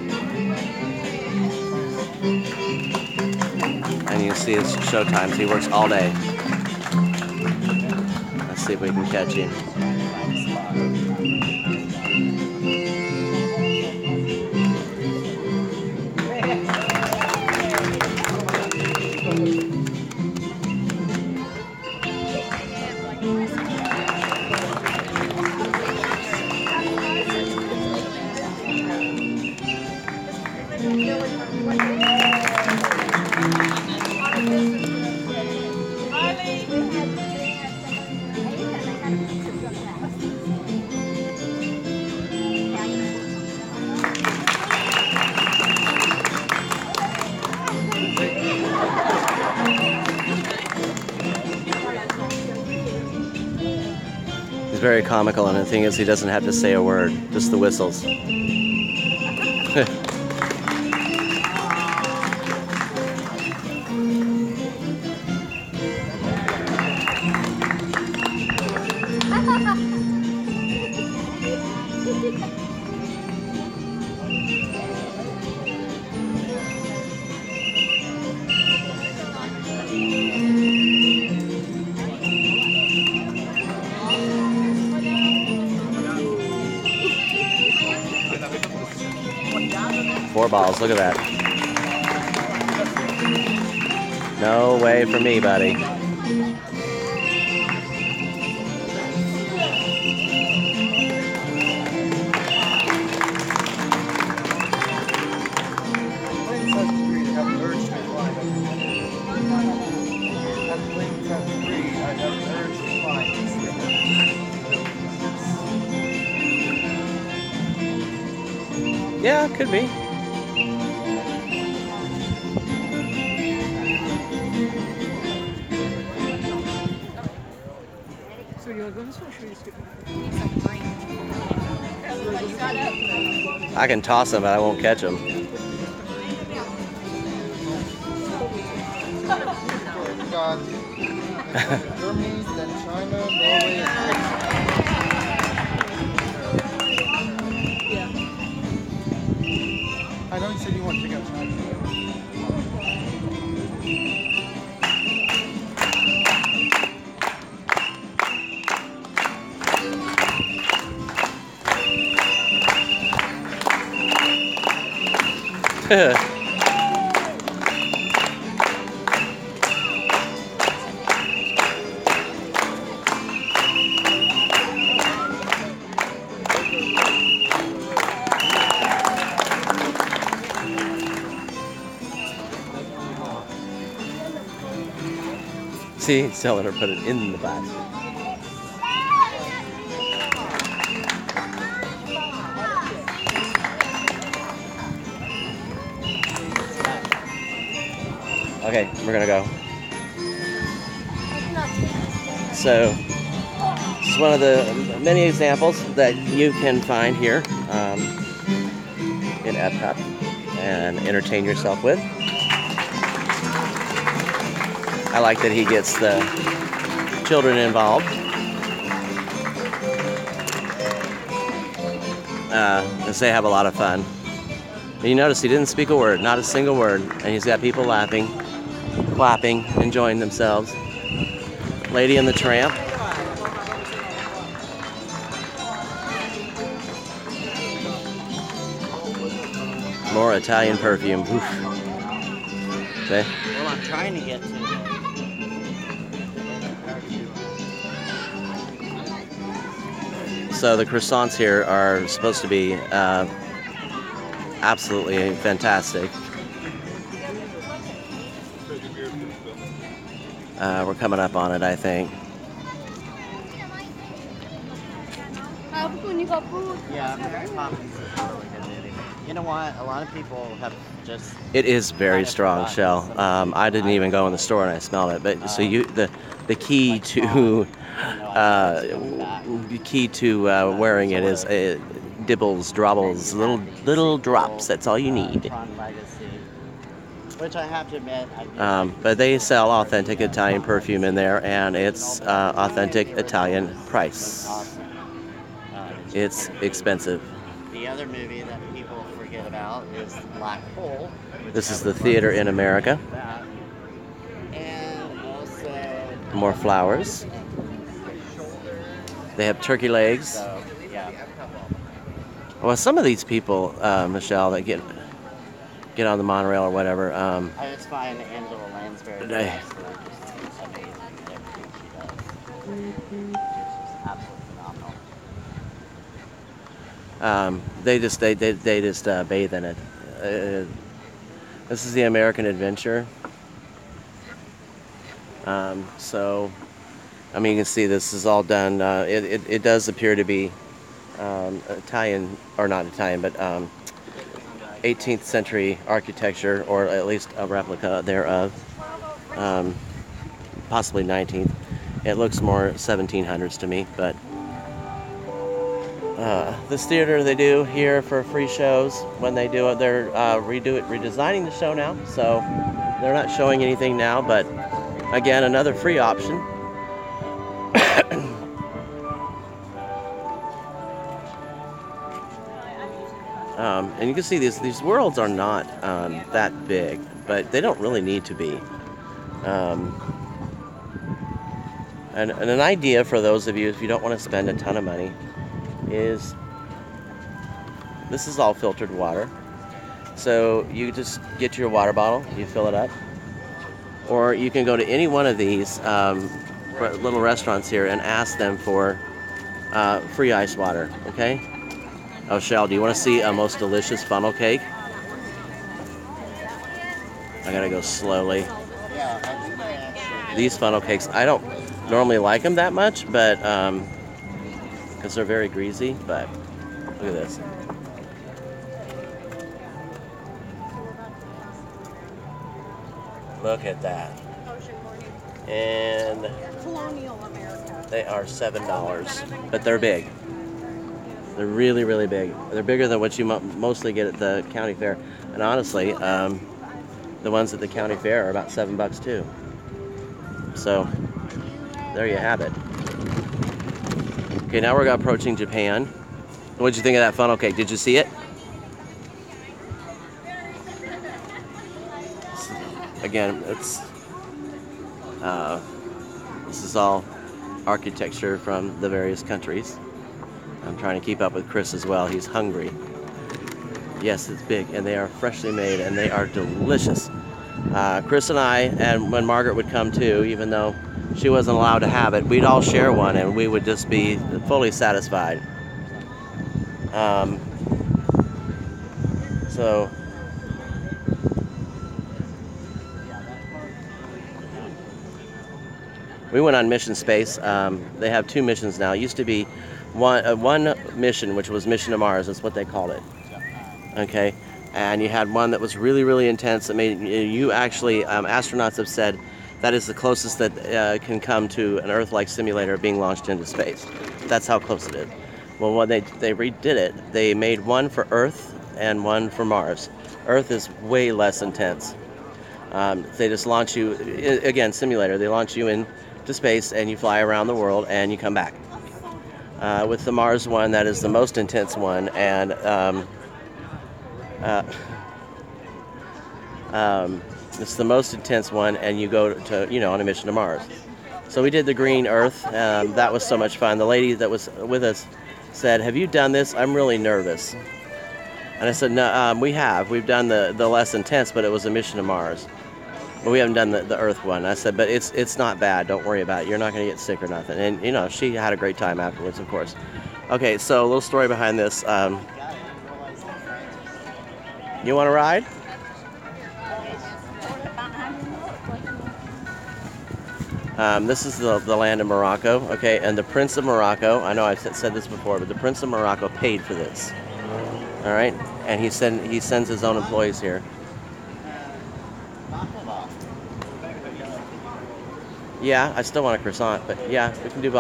And you see his show times. He works all day. Let's see if we can catch him. He's very comical, and the thing is, he doesn't have to say a word, just the whistles. Four balls, look at that. No way for me, buddy. Yeah, could be. So you want to go this way or should we skip? I can toss them, but I won't catch them. got Germany, then China, Norway, and I know you said you want to check out China. See, he's telling her to put it in the box. Okay, we're gonna go. So, this is one of the many examples that you can find here in EPCOT and entertain yourself with. I like that he gets the children involved. As they have a lot of fun. And you notice he didn't speak a word, not a single word, and he's got people laughing, clapping, enjoying themselves. Lady and the Tramp. More Italian perfume. Oof. Okay. Well, I'm trying to get to So the croissants here are supposed to be absolutely fantastic. We're coming up on it, I think. Yeah, Mary Poppins is a really good movie. You know what? A lot of people have just. It is very kind of strong, forgotten Shell. some of the I didn't even go in the store and I smelled it. But so the key to wearing it is dibbles, drobbles, little drops. That's all you need. Tron Legacy, which I have to admit, I do like. But they sell authentic Italian perfume in there, and it's authentic Italian price. Awesome. It's expensive. The other movie that people forget about is Black Hole. This is the theater in America. That. And also. More flowers. They have turkey legs. So, yeah. Well, some of these people, Michelle, that get on the monorail or whatever. I just find Angela Lansbury They- just amazing in everything she does. She's just absolutely phenomenal. They just bathe in it. This is the American Adventure. So, I mean, you can see this is all done. It does appear to be Italian, or not Italian, but 18th century architecture, or at least a replica thereof. Possibly 19th. It looks more 1700s to me, but this theater they do here for free shows. When they do it, they're redesigning the show now, so they're not showing anything now, but again, another free option. And you can see these worlds are not that big, but they don't really need to be. And an idea for those of you, if you don't want to spend a ton of money, is this is all filtered water. So you just get your water bottle, you fill it up, or you can go to any one of these little restaurants here and ask them for free ice water, okay? Oh, Shell, do you want to see a most delicious funnel cake? I gotta go slowly. Yeah, I think I actually. These funnel cakes, I don't normally like them that much, but because they're very greasy, but look at this. Look at that. And Colonial America. they are $7, but they're big. They're really, really big. They're bigger than what you mostly get at the county fair. And honestly, the ones at the county fair are about $7 too. So there you have it. Okay, now we're approaching Japan. What'd you think of that funnel cake? Did you see it? Again, it's this is all architecture from the various countries. I'm trying to keep up with Chris as well. He's hungry. Yes, it's big, and they are freshly made, and they are delicious. Chris and I, and when Margaret would come too, even though she wasn't allowed to have it, we'd all share one, and we would just be fully satisfied. So we went on Mission Space. They have 2 missions now. It used to be one mission, which was Mission to Mars. That's what they called it. Okay, and you had one that was really, really intense. That made you actually, astronauts have said that is the closest that can come to an Earth-like simulator being launched into space. That's how close it is. Well, when they redid it, they made one for Earth and one for Mars. Earth is way less intense. They just launch you, again, simulator. They launch you into space and you fly around the world and you come back. With the Mars one, that is the most intense one, and it's the most intense one, and you go to, on a mission to Mars. So we did the green Earth. That was so much fun. The lady that was with us said, "Have you done this? I'm really nervous." And I said, "No, we have. We've done the less intense, but it was a mission to Mars. But we haven't done the Earth one." I said, "But it's not bad. Don't worry about it. You're not going to get sick or nothing." And she had a great time afterwards, of course. Okay, so a little story behind this. You want to ride? This is the land of Morocco, okay, and the Prince of Morocco, I know I've said this before, but the Prince of Morocco paid for this, all right, and he sends his own employees here. Yeah, I still want a croissant, but yeah, we can get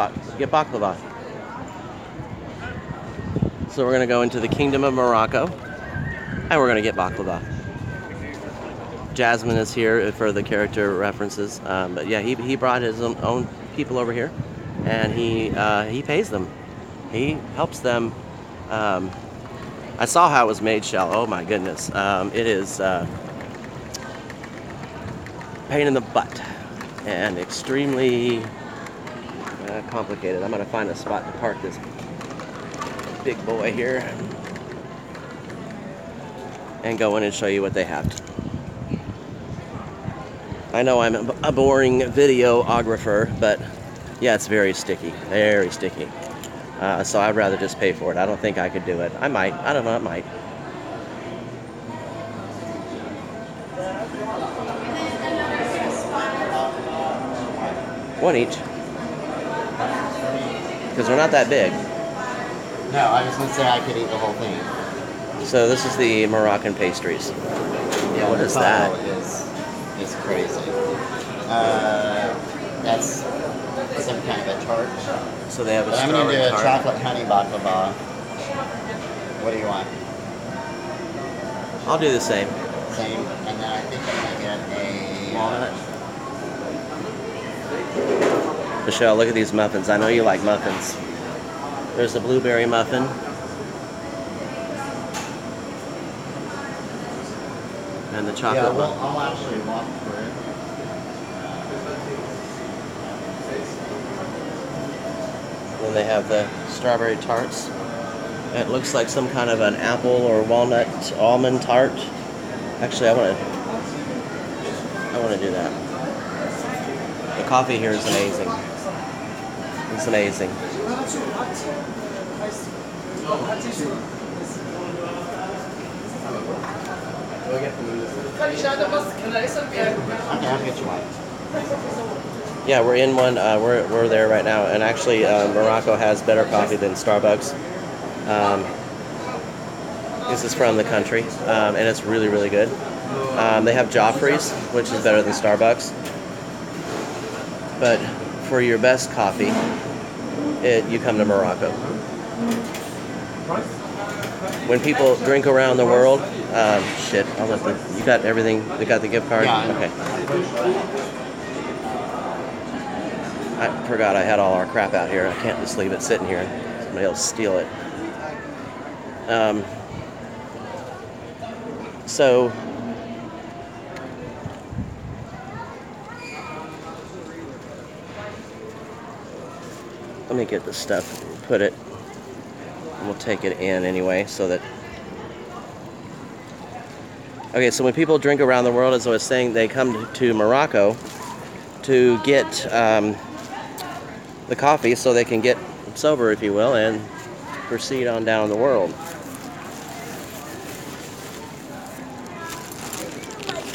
baklava. So we're going to go into the Kingdom of Morocco, and we're going to get baklava. Jasmine is here for the character references, but yeah, he brought his own people over here, and he pays them. He helps them. I saw how it was made, Shell. Oh my goodness, it is pain in the butt and extremely complicated. I'm gonna find a spot to park this big boy here and go in and show you what they have. I know I'm a boring videographer, but yeah, it's very sticky, very sticky. So I'd rather just pay for it. I don't think I could do it. I might. I don't know. I might. One each. Because they're not that big. No, I was going to say I could eat the whole thing. So this is the Moroccan pastries. Yeah, What is that? Is crazy. That's some kind of a tart. So they have a But I'm going to do strawberry a tart. chocolate honey baklava. What do you want? I'll do the same. Same. And then I think I'm going to get a Walnut. Michelle, look at these muffins. I know you like muffins. There's a blueberry muffin. And the chocolate Yeah, one. I'll actually walk through. Then they have the strawberry tarts. It looks like some kind of an apple or walnut almond tart. Actually, I want to do that. The coffee here is amazing. It's amazing. Okay, I'll get you one. Yeah, we're in one. We're there right now, and actually, Morocco has better coffee than Starbucks. This is from the country, and it's really, really good. They have Joffrey's, which is better than Starbucks. But for your best coffee, you come to Morocco. When people drink around the world, shit, you got everything. You got the gift card? Yeah. Okay. I forgot I had all our crap out here. I can't just leave it sitting here. Somebody else steal it. So let me get this stuff, put it, and we'll take it in anyway, so that. Okay, so when people drink around the world, as I was saying, they come to Morocco to get the coffee so they can get sober, if you will, and proceed on down the world.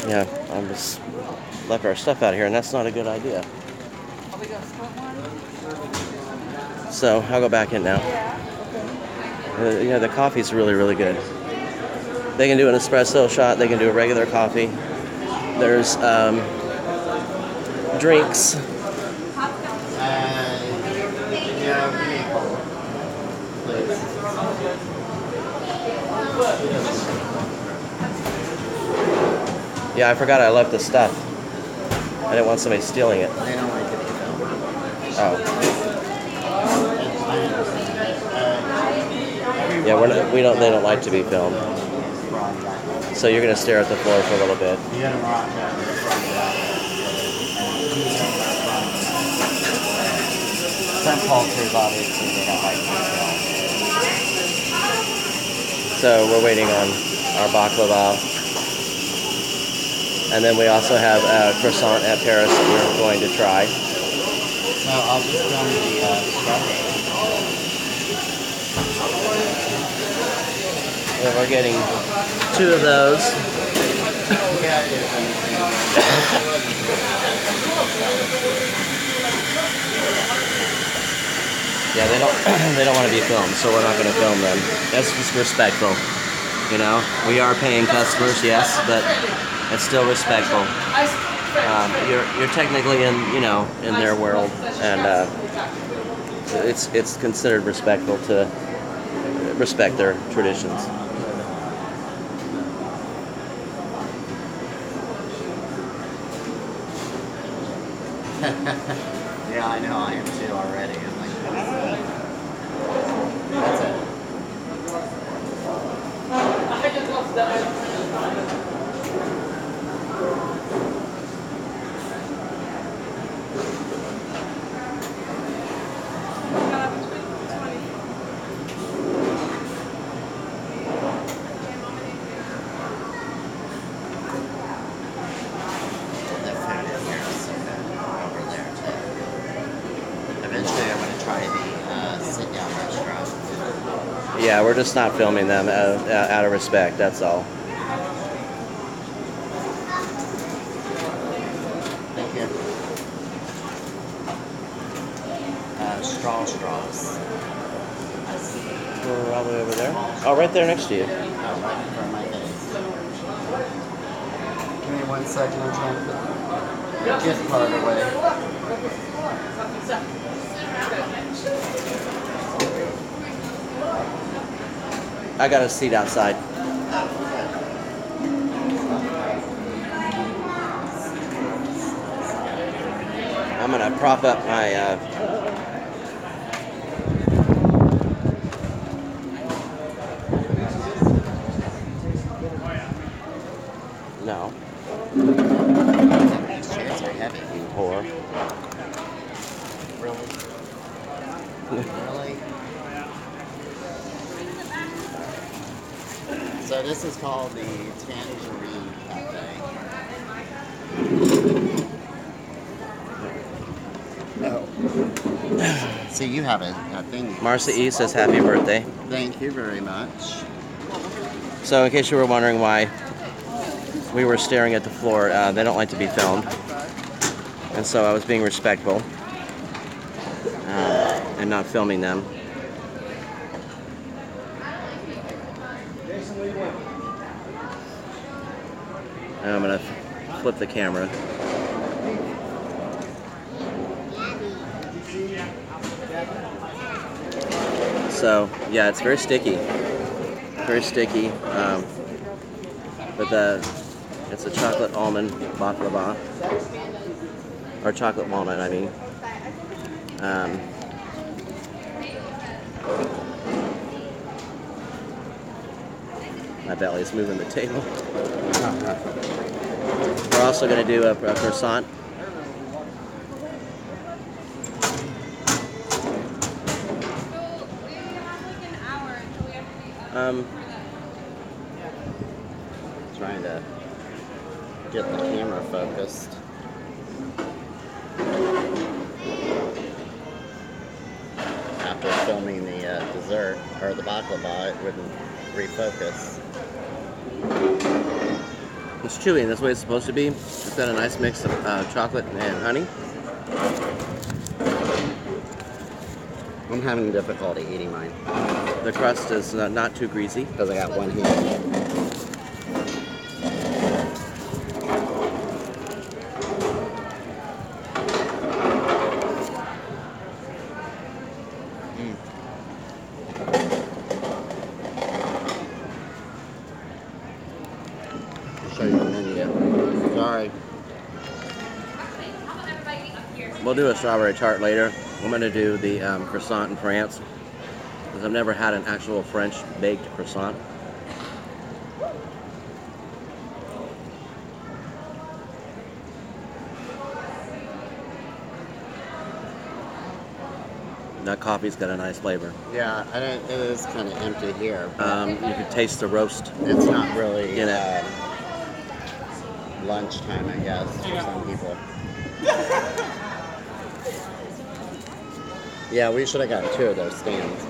Yeah, I just left our stuff out here, and that's not a good idea. So I'll go back in now. Yeah, the coffee's really, really good. They can do an espresso shot. They can do a regular coffee. There's drinks. Yeah, I forgot I left the stuff. I didn't want somebody stealing it. They don't like it either. Oh. Yeah, we don't. They don't like to be filmed. So you're gonna stare at the floor for a little bit. Some cultures obviously they don't like to be filmed. So we're waiting on our baklava. And then we also have a croissant at Paris that we're going to try. So I'll just film the stuff. And we're getting 2 of those. Yeah, they don't want to be filmed, so we're not going to film them. That's just respectful, you know. We are paying customers, yes, but it's still respectful. You're technically in their world, and it's considered respectful to respect their traditions. Yeah, I know, I am too already. I'm like, that's it. Yeah, we're just not filming them out of respect, that's all. Thank you. Straws. We're all the way over there. Oh, right there next to you. Oh, right in front of my face. Give me 1 second, I'm trying to put the gift card away. I got a seat outside. I'm gonna prop up my No. These chairs are heavy. You whore. Really? Really? So this is called the Tangerine Cafe. Oh. So you have a thing. Marcia E says happy birthday. Thank you very much. So in case you were wondering why we were staring at the floor, they don't like to be filmed. And so I was being respectful and not filming them. And I'm going to flip the camera. So, yeah, it's very sticky. Very sticky. But it's a chocolate almond baklava. Or chocolate walnut, I mean. My belly's moving the table. We're also going to do a croissant. Trying to get the camera focused. After filming the dessert, or the baklava, it wouldn't refocus. It's chewy, and that's the way it's supposed to be. It's got a nice mix of chocolate and honey. I'm having difficulty eating mine. The crust is not too greasy. Because I got one hand. Show you the menu. Sorry. We'll do a strawberry tart later. I'm going to do the croissant in France, because I've never had an actual French baked croissant. That coffee's got a nice flavor. Yeah, it is kind of empty here. You can taste the roast. It's not really In it. Lunchtime, I guess, for some people. Yeah, we should have got 2 of those stands.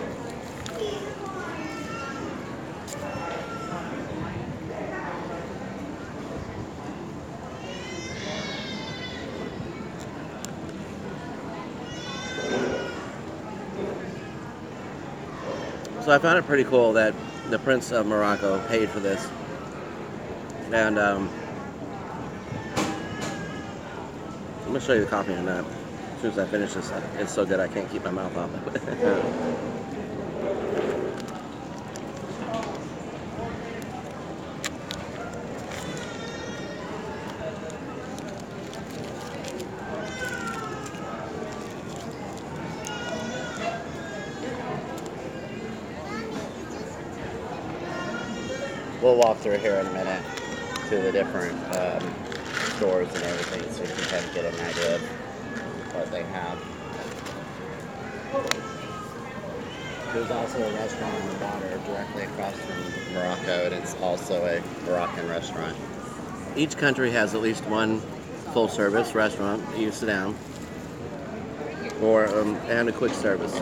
So I found it pretty cool that the Prince of Morocco paid for this. And I'm going to show you the coffee in a minute. As soon as I finish this, it's so good I can't keep my mouth off of it. We'll walk through here in a minute to the different stores and everything, so you can kind of get an idea of what they have. There's also a restaurant on the water directly across from Morocco, and it's also a Moroccan restaurant. Each country has at least one full-service restaurant that you sit down, or and a quick service.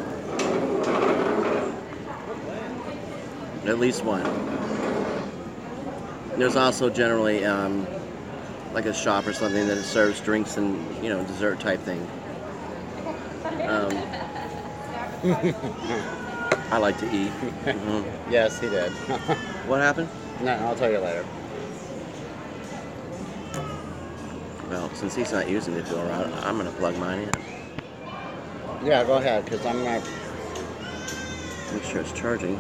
At least one. There's also generally like a shop or something that serves drinks and dessert type thing. I like to eat. Mm-hmm. Yes, he did. What happened? No, I'll tell you later. Well, since he's not using the door, I'm going to plug mine in. Yeah, go ahead, because I'm going to... Make sure it's charging.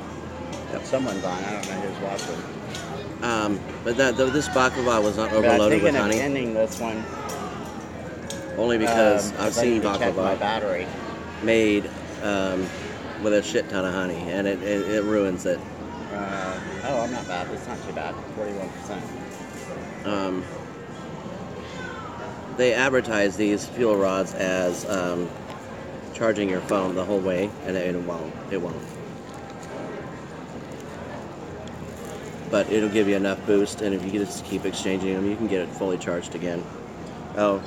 If someone's on, I don't know who's watching. But this baklava was not But I'm overloaded thinking with honey. of ending this one. Only because I've I seen need to check my baklava battery. made with a shit ton of honey, and it ruins it. Oh, I'm not bad. It's not too bad. 41%. they advertise these fuel rods as charging your phone the whole way, and it won't. It won't. But it'll give you enough boost, and if you just keep exchanging them, you can get it fully charged again. Oh,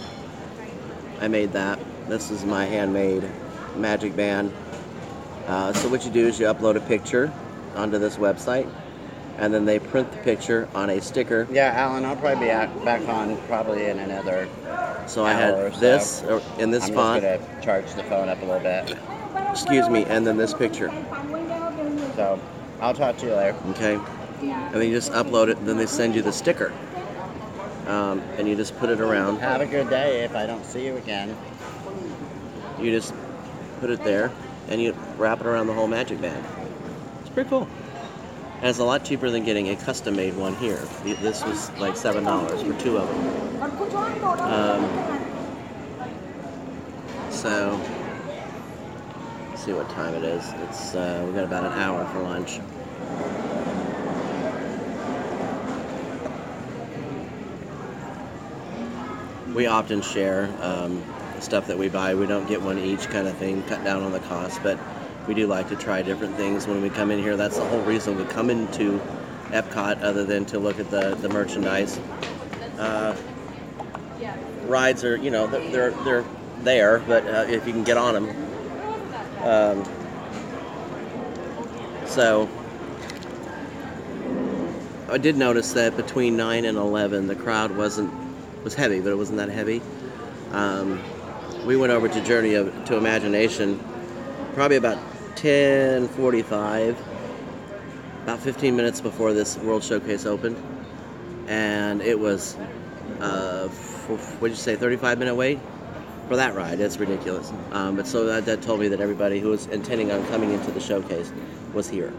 I made that. This is my handmade magic band. So what you do is you upload a picture onto this website, and then they print the picture on a sticker. Yeah, Alan, I'll probably be back on probably in another So I hour or had so. this in this font. I'm just going to charge the phone up a little bit. Excuse me, and then this picture. So, I'll talk to you later. Okay? And then you just upload it, and then they send you the sticker. And you just put it around. Have a good day if I don't see you again. You just put it there, and you wrap it around the whole magic band. It's pretty cool. And it's a lot cheaper than getting a custom-made one here. This was like $7 for 2 of them. So, let's see what time it is. It's we've got about an hour for lunch. We often share stuff that we buy. We don't get one each kind of thing, cut down on the cost, but we do like to try different things when we come in here. That's the whole reason we come into EPCOT, other than to look at the merchandise. Rides are, they're there, but if you can get on them. So I did notice that between 9 and 11, the crowd was heavy, but it wasn't that heavy. We went over to Journey to Imagination probably about 10:45, about 15 minutes before this World Showcase opened, and it was, what'd you say, 35-minute wait for that ride. It's ridiculous. But so that told me that everybody who was intending on coming into the showcase was here.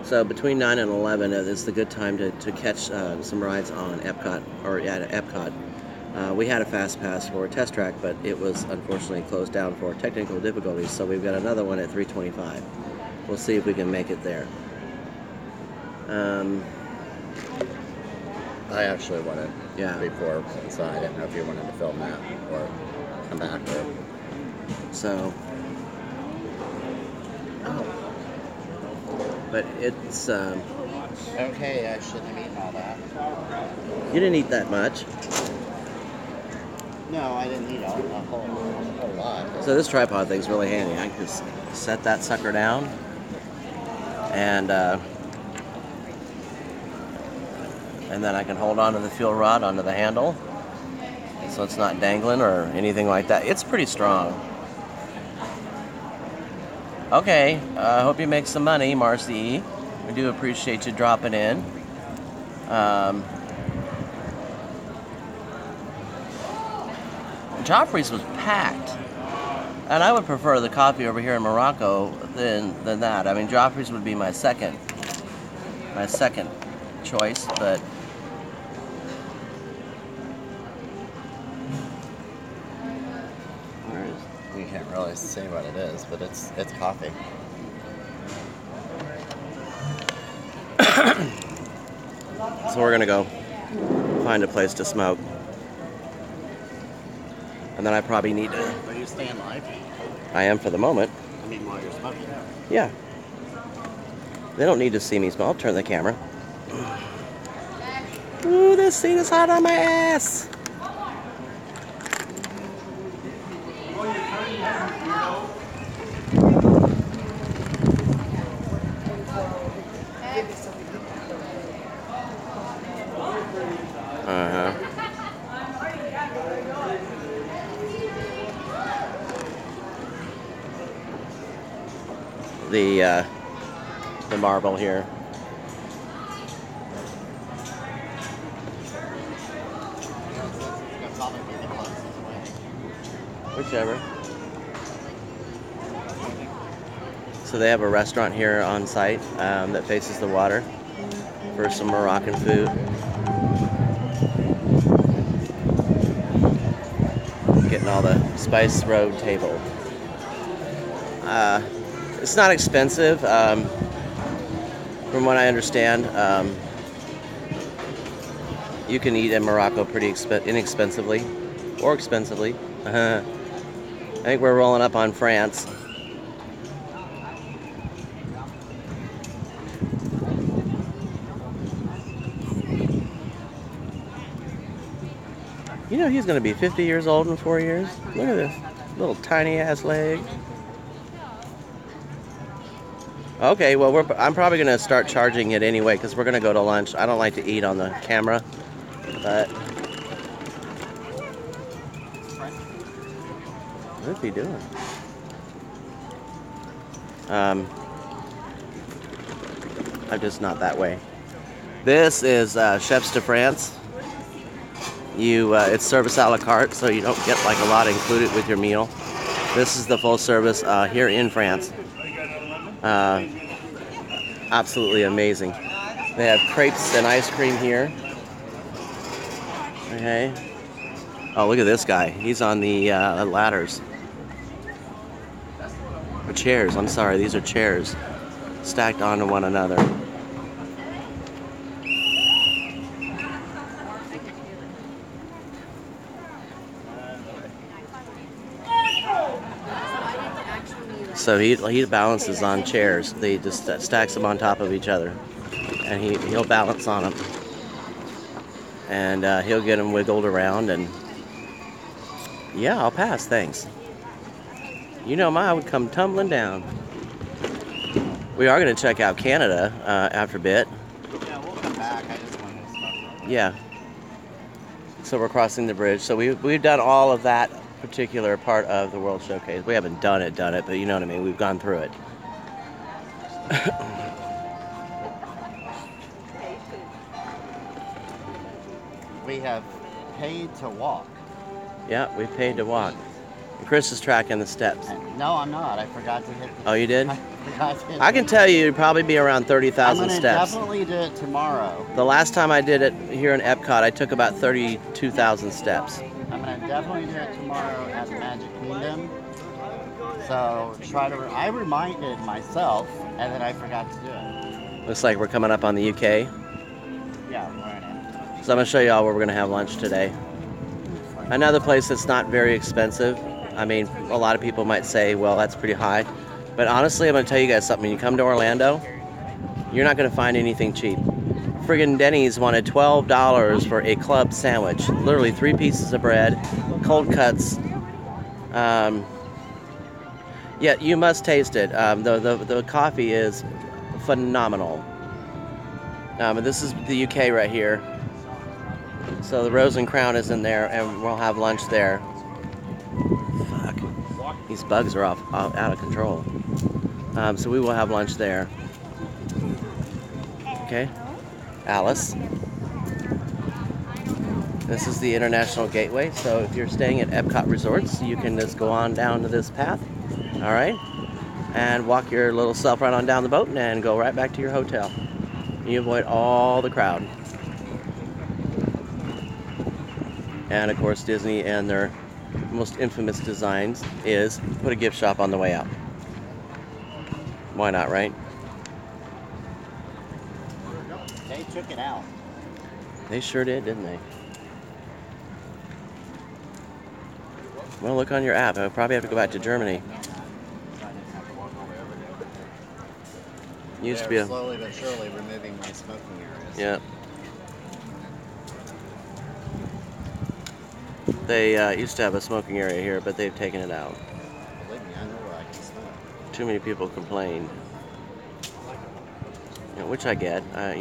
So between 9 and 11 is the good time to catch some rides on EPCOT, or at EPCOT. We had a fast pass for a test track, but it was unfortunately closed down for technical difficulties, so we've got another one at 3:25. We'll see if we can make it there. I actually wanted Yeah. before, so I didn't know if you wanted to film that or come back or... So, but it's, Okay, I shouldn't have eaten all that. you didn't eat that much. No, I didn't eat a whole lot. So this tripod thing's really handy. I can just set that sucker down, and then I can hold onto the fuel rod onto the handle, so it's not dangling or anything like that. It's pretty strong. Okay, I hope you make some money, Marcy. We do appreciate you dropping in. Joffrey's was packed, and I would prefer the coffee over here in Morocco than that. I mean, Joffrey's would be my second choice, but You can't really see what it is, but it's coffee. so we're gonna go find a place to smoke, and then I probably need to. Are you staying live? I am for the moment. I mean, while you're smoking. Yeah. They don't need to see me smoke. I'll turn the camera. Ooh, this seat is hot on my ass. Uh-huh. The marble here. That'll probably be the closest way. Whichever. So they have a restaurant here on site that faces the water for some Moroccan food. Getting all the Spice Road table. It's not expensive, from what I understand. You can eat in Morocco pretty inexpensively, or expensively. I think we're rolling up on France. You know he's going to be 50 years old in 4 years. Look at this little tiny ass leg. Okay, well I'm probably going to start charging it anyway because we're going to go to lunch. I don't like to eat on the camera, but what's he doing? I'm just not that way. This is Chefs de France. It's service a la carte, so you don't get like a lot included with your meal. This is the full service here in France. Absolutely amazing. They have crepes and ice cream here. Okay. Oh, look at this guy. He's on the ladders. Or chairs. I'm sorry. These are chairs stacked onto one another. So he balances on chairs. They just stacks them on top of each other, and he'll balance on them, and he'll get them wiggled around. And yeah, I'll pass. Thanks. You know, I would come tumbling down. We are going to check out Canada after a bit. Yeah, we'll come back. I just wanted to smoke. Yeah. So we're crossing the bridge. So we've done all of that particular part of the World Showcase. We haven't done it, but you know what I mean. We've gone through it. We have paid to walk. Yeah, we paid to walk. And Chris is tracking the steps. No, I'm not. I forgot to hit the... Oh, you did? I forgot to hit I can tell you it'd probably be around 30,000 I'm steps. going to definitely do it tomorrow. The last time I did it here in EPCOT, I took about 32,000 steps. I'm going to definitely do it tomorrow at Magic Kingdom. So I reminded myself, and then I forgot to do it. Looks like we're coming up on the UK. Yeah, I'm learning. So I'm going to show you all where we're going to have lunch today. Another place that's not very expensive. I mean, a lot of people might say, well, that's pretty high. But honestly, I'm going to tell you guys something. When you come to Orlando, you're not going to find anything cheap. Friggin' Denny's wanted $12 for a club sandwich. Literally 3 pieces of bread, cold cuts. Yeah, you must taste it. The coffee is phenomenal. And this is the UK right here. So the Rose and Crown is in there, and we'll have lunch there. Fuck. These bugs are out of control. So we will have lunch there. Okay. Alice. This is the International Gateway, so if you're staying at EPCOT Resorts, you can just go on down to this path, all right, and walk your little self right on down the boat and go right back to your hotel. You avoid all the crowd. And of course, Disney and their most infamous designs is put a gift shop on the way out. Why not, right? They took it out. They sure did, didn't they? Well, look on your app. I'll probably have to go back to Germany. Used to be They're a... slowly but surely removing my smoking areas. Yeah. They used to have a smoking area here, but they've taken it out. Believe me, I know where I can smoke. Too many people complained. You know, which I get. I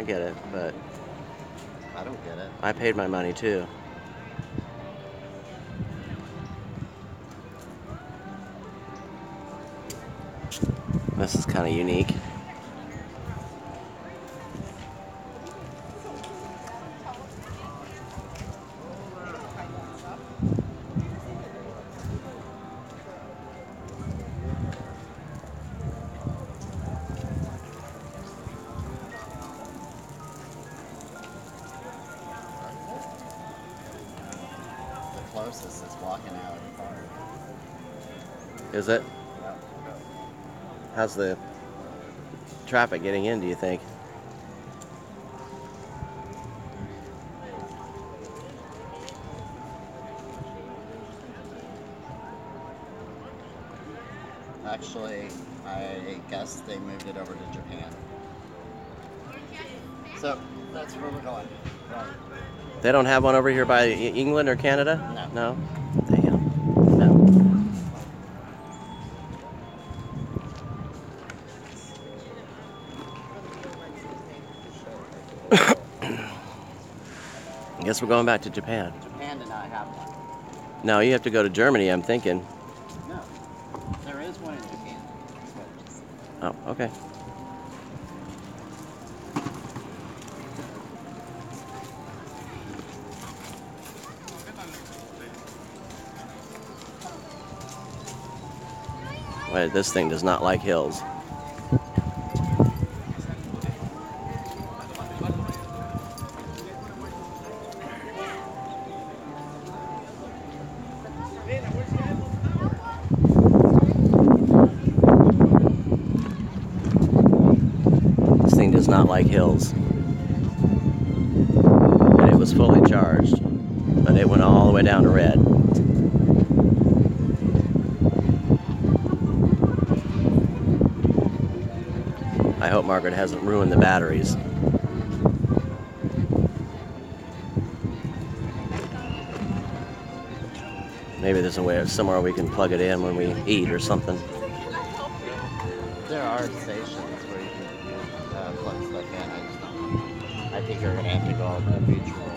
get it, but I don't get it. I paid my money too. This is kind of unique. The closest is walking out of the car. Is it? How's the traffic getting in, do you think? Actually, I guess they moved it over to Japan. So that's where we're going. Right. They don't have one over here by England or Canada? No. No? Damn. No. I guess we're going back to Japan. Japan did not have one. No, you have to go to Germany, I'm thinking. No. There is one in Japan. That's what I just said. Oh, okay. Wait, this thing does not like hills. This thing does not like hills. And it was fully charged, but it went all the way down to red. I hope Margaret hasn't ruined the batteries. Maybe there's a way somewhere we can plug it in when we eat or something. There are stations where you can plug stuff in. I just don't know. I think you're going to have to go over the beach world.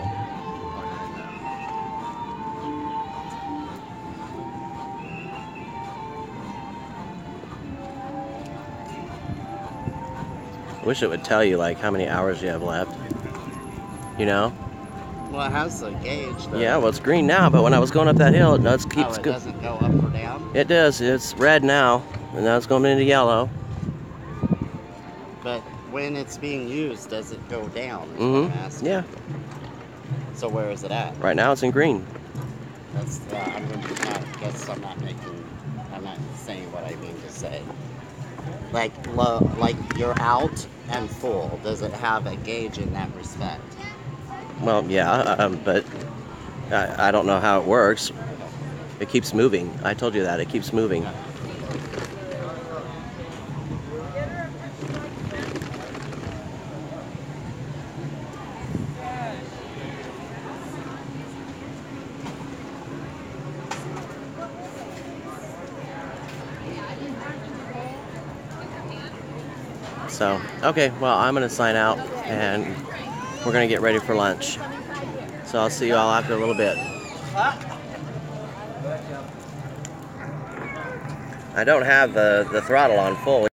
I wish it would tell you like how many hours you have left. You know? Well, it has a gauge, though. Yeah, well it's green now, but when I was going up that hill, it keeps it doesn't go up or down? It does. It's red now, and now it's going into yellow. But when it's being used, does it go down? Is what I'm asking. Yeah. So where is it at? Right now it's in green. That's I'm not saying what I mean to say. Like you're out and full. Does it have a gauge in that respect? Well, yeah, but I don't know how it works. It keeps moving. I told you that. It keeps moving. So, okay, well, I'm going to sign out, and we're going to get ready for lunch. So I'll see you all after a little bit. I don't have the throttle on full.